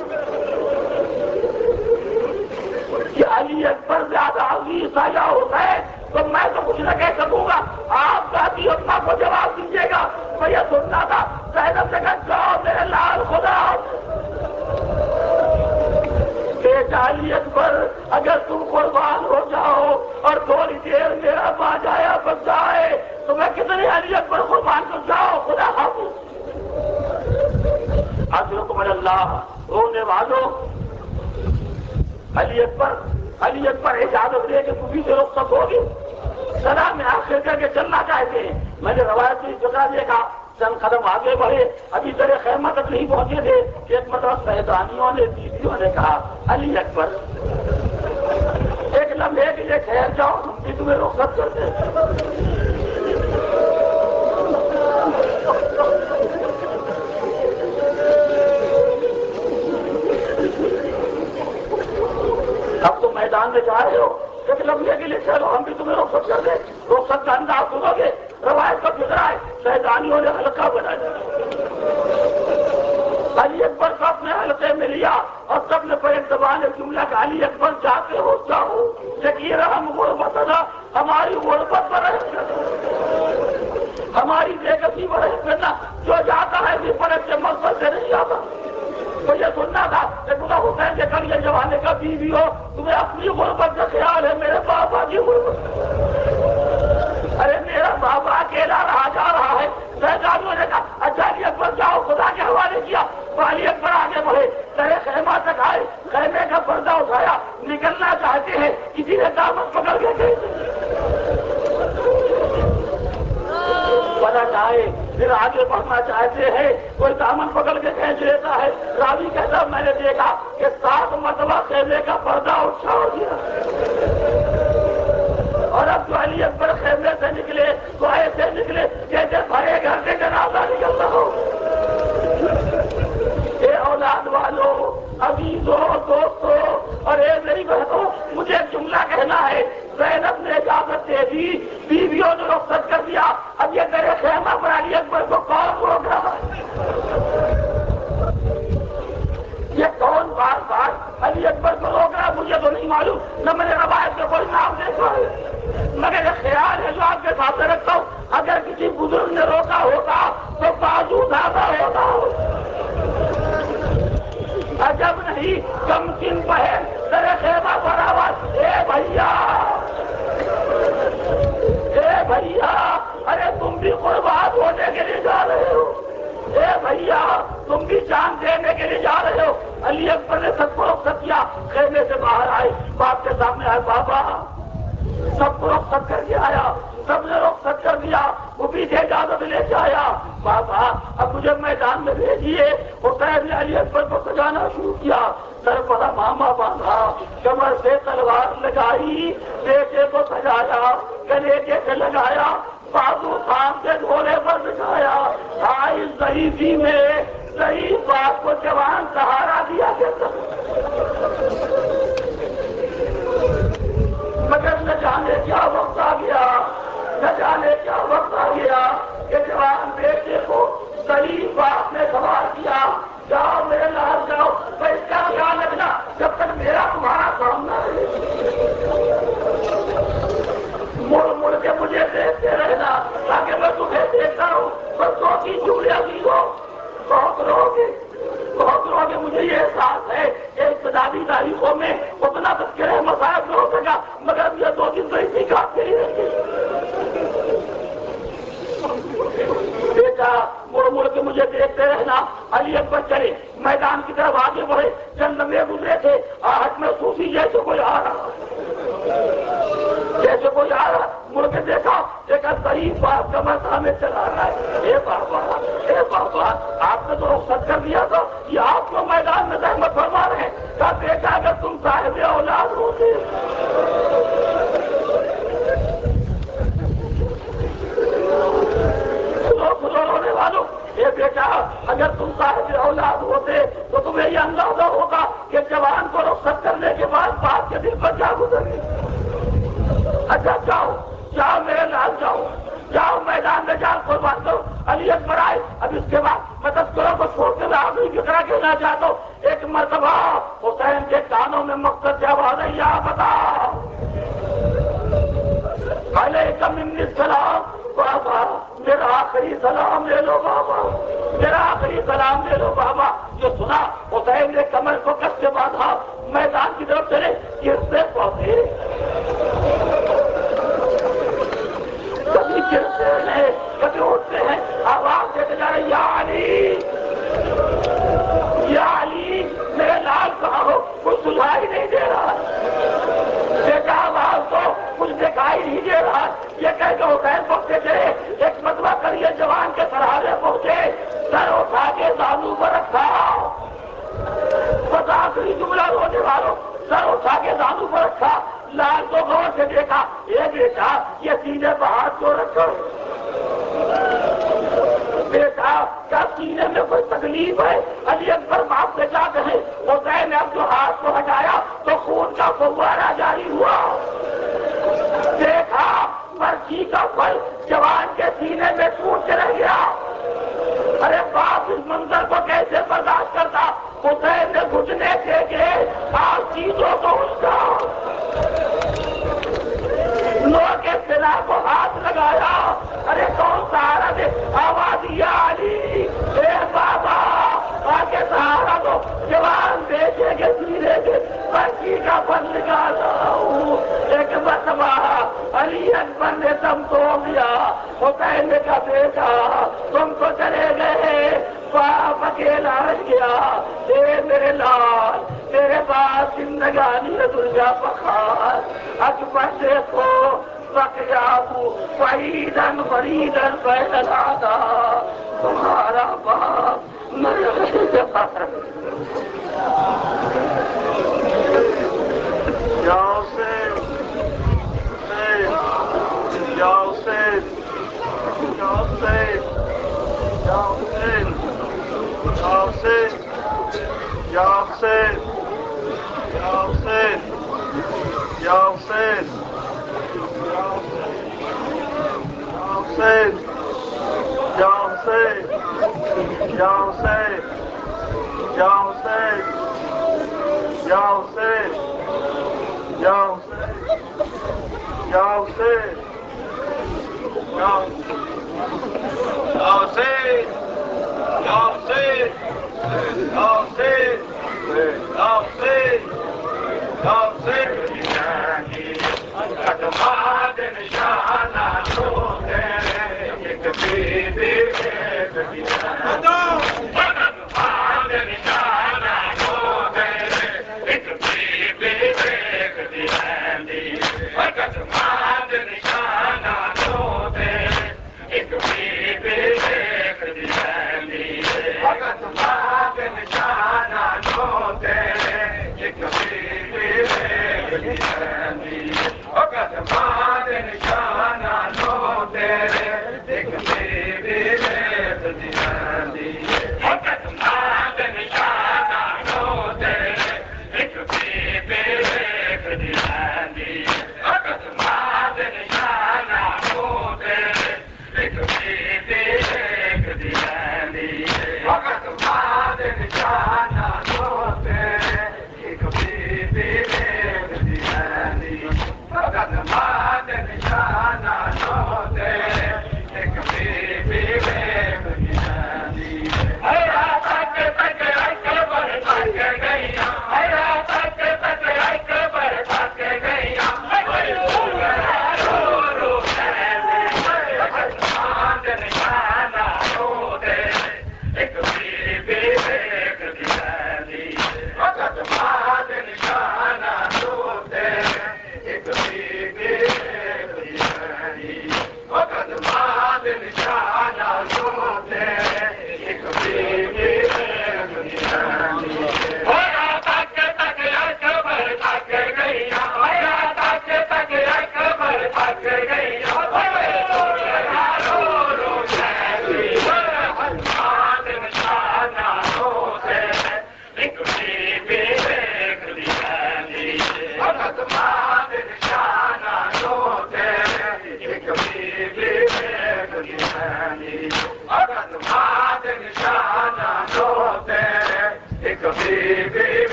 کہ علی اکبر زیادہ عزیز تھا یا حسین، تو میں تو کچھ نہ کہہ سکوں گا، آپ دادی اماں کو جواب دیجیے گا۔ میں یہ سننا تھا زینب نے کہا جاؤ میرے لال خدا، بیٹا علی اکبر اگر تم قربان ہو جاؤ اور تھوڑی دیر میرا ماں جایا بچ جائے تو میں کتنے علی اکبر قربان کر جاؤ، خدا حافظ۔ حضرت اللہ رونے والوں، علی اکبر اجازت دے کے کبھی سے رخصت ہوگی، سلام میں آخر کر کے چلنا چاہتے ہیں۔ میں نے روایتی جگہ دیکھا، چند قدم آگے بڑھے، ابھی تیرے خیمہ تک نہیں پہنچے تھے کہ ایک مرتبہ شہزادیوں نے بیویوں نے کہا علی اکبر ایک لمحے کے لیے ٹھہر جاؤ، ہم بھی تمہیں رخصت کرتے ہیں۔ اب تو میدان میں جا رہے ہو، ایک لمحے کے لیے چلو ہم بھی تمہیں رخصت کر دیں۔ رخصت کا انداز سنو گے، روایت کا فکرا ہے، شہزادیوں نے حلقہ بنایا، علی اکبر کو اپنے حلقے میں لیا اور سب نے پر ایک زبان جملہ کا علی اکبر جاتے ہو جاؤ، یقین ہم غربت تھا، ہماری غربت پر رحم کرنا، ہماری بےکسی پر رحم کرنا، جو جاتا ہے بھی پر اچھے مقصد سے نہیں آتا۔ تو یہ سننا تھا کہ خدا حسین کے کل یہ جوانے کا بیوی ہو، تمہیں اپنی غربت کا خیال ہے، میرے بابا کی غربت، ارے میرا بابا اکیلا رہا جا رہا ہے۔ شہزادیوں نے کہا اچھا علی اکبر جاؤ، خدا کے حوالے کیا، تو علی اکبر آگے بڑھے، تیرے خیمہ تک آئے، خیمے کا پردہ اٹھایا، نکلنا چاہتے ہیں، کسی نے دامن پکڑ کے پلٹ آئے، پھر آگے بڑھنا چاہتے ہیں، کوئی دامن پکڑ کے کھینچ لیتا ہے۔ راوی کہتا میں نے دیکھا کہ 7 مرتبہ خیمے کا پردہ اٹھا دیا، اور اب جو علی اکبر خیمے سے نکلے تو ایسے نکلے جیسے بھرے گھر سے جنازہ نکلتا ہو۔ اے اولاد والو، عزیزو، دوستو اور اے میری بہنوں، مجھے ایک جملہ کہنا ہے، زینب نے اجازت دے دی، بیویوں نے رخصت کر دیا، اب یہ تیرے خیمہ پر علی اکبر کو کون روک رہا ہے؟ یہ کون بار بار علی اکبر کو روک رہا ہے مجھے تو نہیں معلوم، نہ میں نے روایت میں کوئی نام دیکھا ہے، مگر یہ خیال ہے جو آپ کے سامنے رکھتا ہوں، اگر کسی بزرگ نے روکا ہوتا تو بازو زیادہ ہوتا، عجب نہیں کم سن بہن تیرے خیمہ پر آواز، اے بھیا، اے بھیا، ارے تم بھی قربان ہونے کے لیے جا رہے ہو، اے بھیا تم بھی جان دینے کے لیے جا رہے ہو۔ علی اکبر نے سب کو رخصت کیا، خیمے سے باہر آئے، باپ کے سامنے آئے، بابا سب کو رخصت کر کے آیا، سب نے رخصت کر دیا، وہ بھی سے اجازت لے کے آیا، بابا اب مجھے میدان میں بھیجیے۔ حسین نے علی اکبر کو سجانا شروع کیا، سر پر امامہ باندھا، کمر سے تلوار لگائی، بیٹے کو سجایا، کلیجے سے لگایا، بازو تھام کے گھوڑے پر بٹھایا، آئی ضعیفی میں ضعیف باپ کو جوان سہارا دیا کرتا، مگر نہ جانے کیا وقت آ گیا، نہ جانے کیا وقت آ گیا کہ جوان بیٹے کو ضعیف باپ نے سوار کیا، جاؤ میرے لال جاؤ، تو اس کا خیال رکھنا جب تک میرا تمہارا سامنا ہے، مڑ مڑ کے مجھے دیکھتے رہنا تاکہ میں تمہیں دیکھتا ہوں، بس دو کی چوڑیاں بھی ہو، بہت روگے، مجھے یہ احساس ہے کہ ابتدائی تاریخوں میں اتنا تذکرہ مصائب نہ ہو سکا، مگر یہ 2 دن تو اسی کھاتے ہی رہیں گے۔ بیٹا مڑ مڑ کے مجھے دیکھتے رہنا، علی اکبر چلے، میدان کی طرف آگے بڑھے، چند لمحے گزرے تھے، آہٹ میں محسوس جیسے کوئی آ رہا، جیسے کوئی آ رہا، مڑ کے دیکھا ایک ضعیف باپ کا مسا میں چلا رہا ہے، اے بابا آپ نے تو رخصت کر دیا تھا، یہ آپ کو میدان میں زحمت فرما رہے ہیں، کہا بیٹا اگر تم صاحب اولاد ہوتے، رونے والوں، یہ بیٹا اگر تم صاحب اولاد ہوتے تو تمہیں یہ اندازہ ہوگا کہ جوان کو رخصت کرنے کے بعد باپ کے دل پر کیا گزرے۔ اچھا جاؤ میرے لال جاؤ میدان میں جان قربان کرو۔ علی اکبر آئے، اب اس کے بعد میں تذکروں کو چھوڑ کے میں آدمی کی طرح کہنا چاہتا ہوں، ایک مرتبہ حسین کے کانوں میں مقصد سے آواز ہے، یا بتا علیکم منی السلام بابا، میرا آخری سلام لے لو بابا، میرا آخری سلام لے لو بابا۔ جو سنا حسین نے کمر کو کس سے باندھا، میدان کی طرف چلے، گرتے پودے کبھی گرتے ہیں کبھی اٹھتے ہیں، آواز دیتے جا رہے، یا علی میرے لال کہاں ہو، کچھ سنائی نہیں دے رہا، بیٹا آواز تو کچھ دکھائی نہیں دے رہا، یہ کہہ کے حسین پہنچے تھے، ایک مرتبہ کریے جوان کے سرحدے پہنچے، سر اٹھا کے زانو پر رکھا، بس آخری جملہ رونے والوں، سر اٹھا کے زانو پر رکھا، لال کو غور سے دیکھا، یہ بیٹا یہ سینے پر ہاتھ کیوں رکھو، بیٹا کیا سینے میں کوئی تکلیف ہے؟ علی اکبر باپ سے کیا کہیں، حسین نے اب جو ہاتھ کو ہٹایا تو خون کا فوارہ جاری ہوا، دیکھا مرچی کا پھل جوان کے سینے میں ٹوٹ کے رہ گیا۔ ارے باپ اس منظر کو کیسے برداشت کرتا؟ حسین نے گھٹنے دیکھے، آپ چیزوں کو اس کا لو کے سلا کو ہاتھ لگایا، ارے کون سہارا دے، آواز یا علی، اے بابا آگے سہارا دو، جوان بیٹے کے سینے کے مرچی کا پھل نکال رہا ہوں۔ ایک مرتبہ علی اکبر نے دم توڑ دیا، حسین نے کہا بیٹا تم تو چلے گئے، باپ اکیلا رہ گیا، اے میرے لال میرے پاس زندگانی دنیا بخار، اکبر دیکھو بقیابو فریدن فریدن فیلادا، تمہارا باپ میرے پاس۔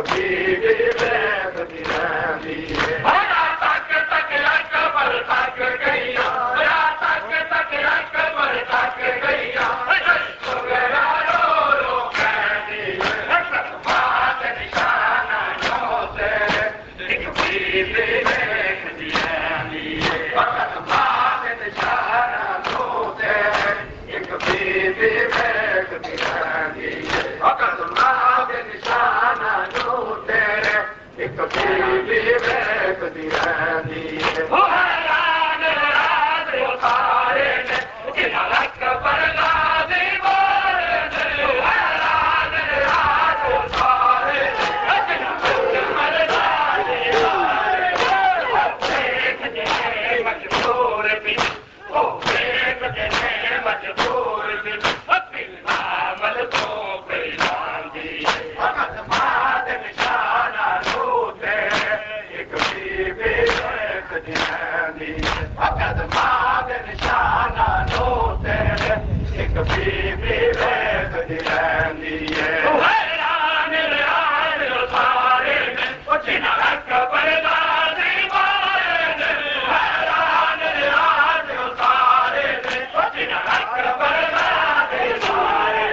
کبھی بھی دیکھتی رہتی ہے تک تک اکبر تک گئیا تک تک اکبر تک گئیا رو رو کہتی ہے بات نشانہ ہوتے ایک بھی دیکھتی رہتی ہے بات نشانہ ہوتے ایک بھی دیکھتی رہتی ہے بات نشانہ ہوتے ایک بھی دیکھتی رہتی ہے حیران راز اتارے نے جنہک پر غازی بولے حیران راز اتارے جنہک پر غازی بولے دیکھتے ہیں مجبور بھی دیکھتے ہیں مجبور بھی بالعمل تو پہچان دی فقط بات نشانہ ہوتے ایک بھی دیکھتی رہتی فقط بات نشانہ ہوتے ایک بھی دیکھتی رہتی ہے حیران راز اتارے جنہک پر غازی بولے حیران راز اتارے جنہک پر غازی بولے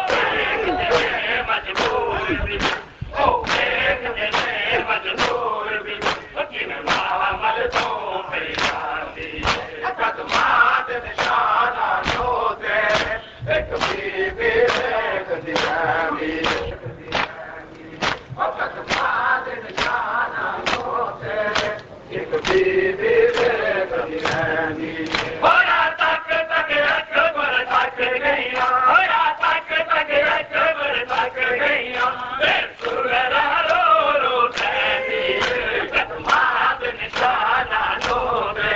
دیکھتے ہیں مجبور بھی دیکھتے ہیں مجبور بھی عمل تو پہچان دی قدمات نشانہ ہوتے ایک بھی دیکھتی رہتی قدمات نشانہ ہوتے ایک بھی دیکھتی رہتی تک تک اکبر تک گئیا تک تک اکبر تک گئیا رو رو کہتی قدمات نشانہ ہوتے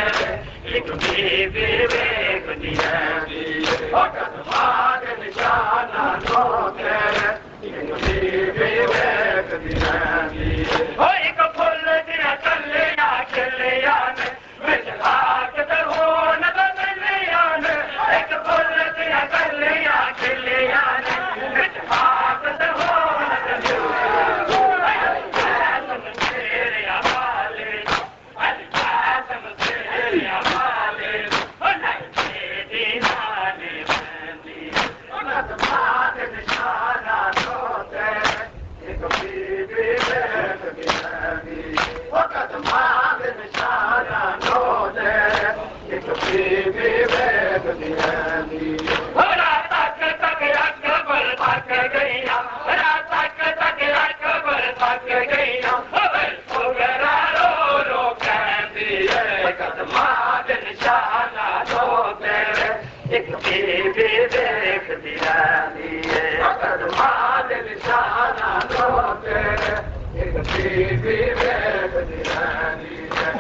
ایک بھی دیکھتی رہتی قدمات نشانہ ہوتے ایک بھی دیکھتی رہتی ایک پھول دیا چلیا چلیا نے بچ خاک درو نظر لیا نے ایک پھول دیا چلیا چلیا نے بچ خاک درو نظر لیا قدمات نشانہ ہوتے ایک بھی دیکھتی رہتی قدمات نشانہ ہوتے ایک بھی دیکھتی رہتی تک تک اکبر تک گئیا تک تک اکبر تک گئیا رو رو کہتی ہے قدمات نشانہ ہوتے ایک بھی دیکھتی رہتی ہے قدمات نشانہ ہوتے ایک بھی دیکھتی رہتی ہے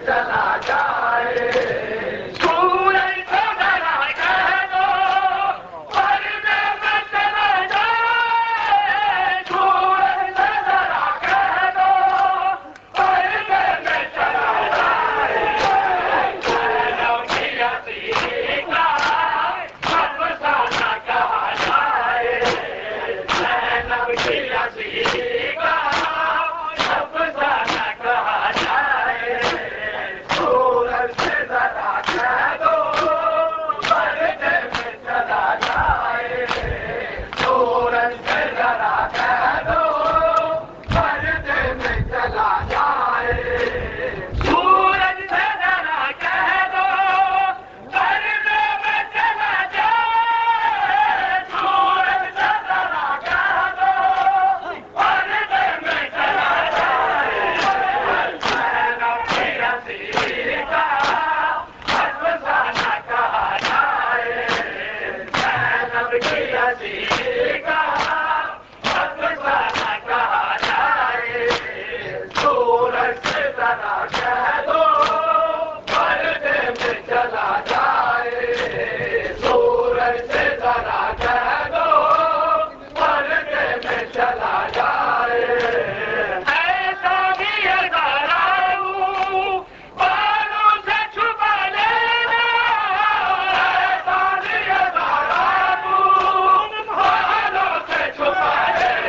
چلا ذرا کہہ دو پردے میں چلا جائے سورج سے ذرا کہہ دو پردے میں چلا جائے ایسا بھی بالوں سے چھپا لینا ایسا بھی بالوں سے چھپا لینا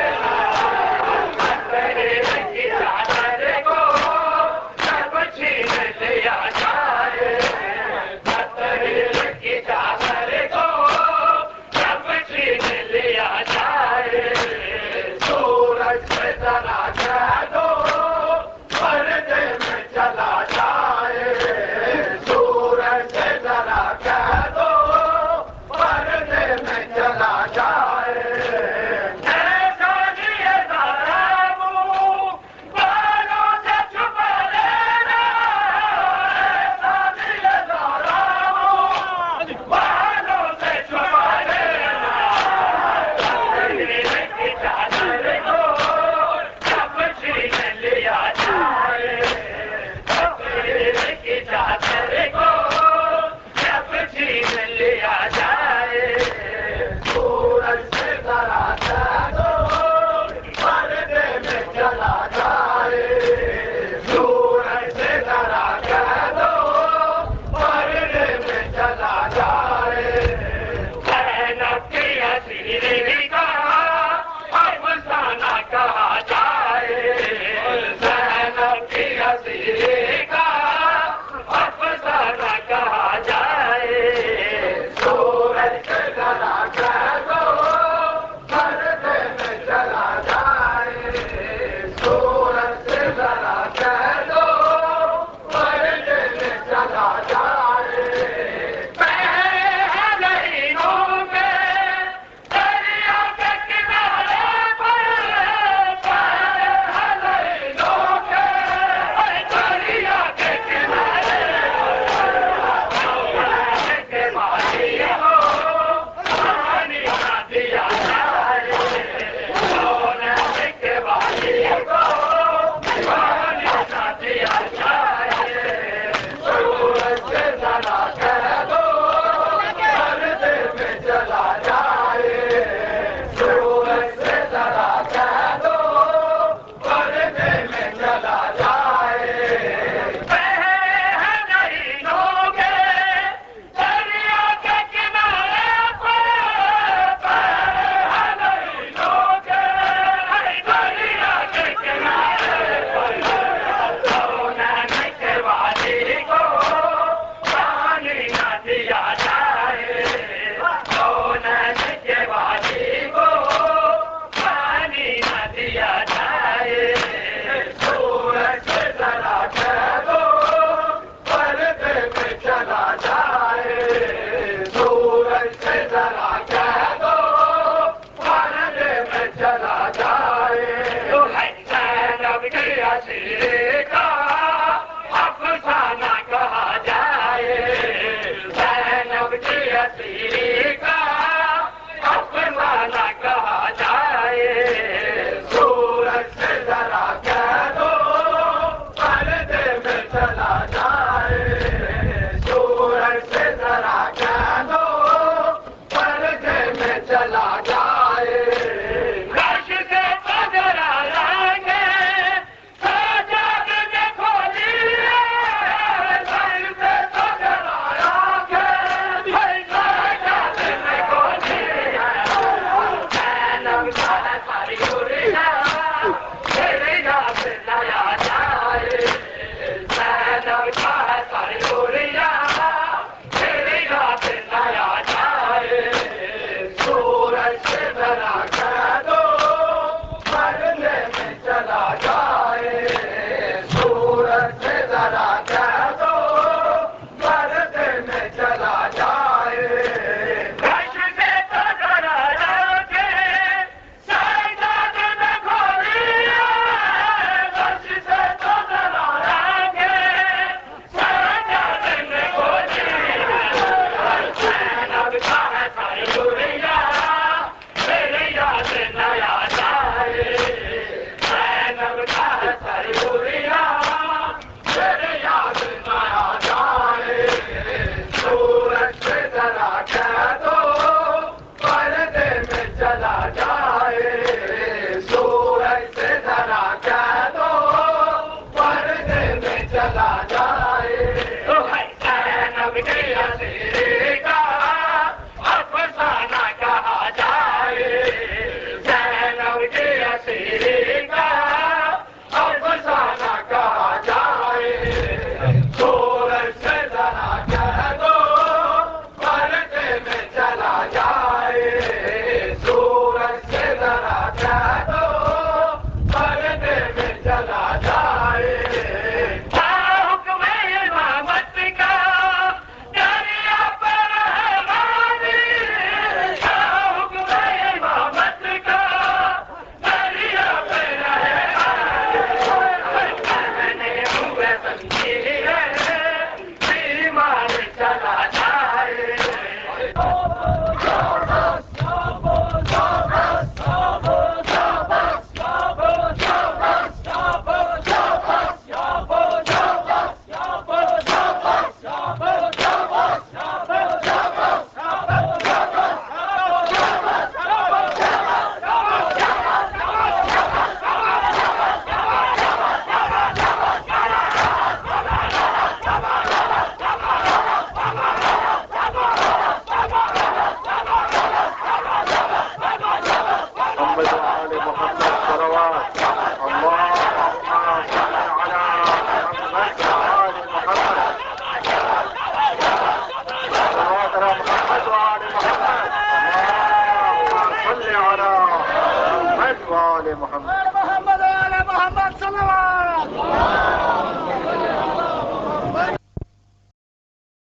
محمد وعلى محمد صلوات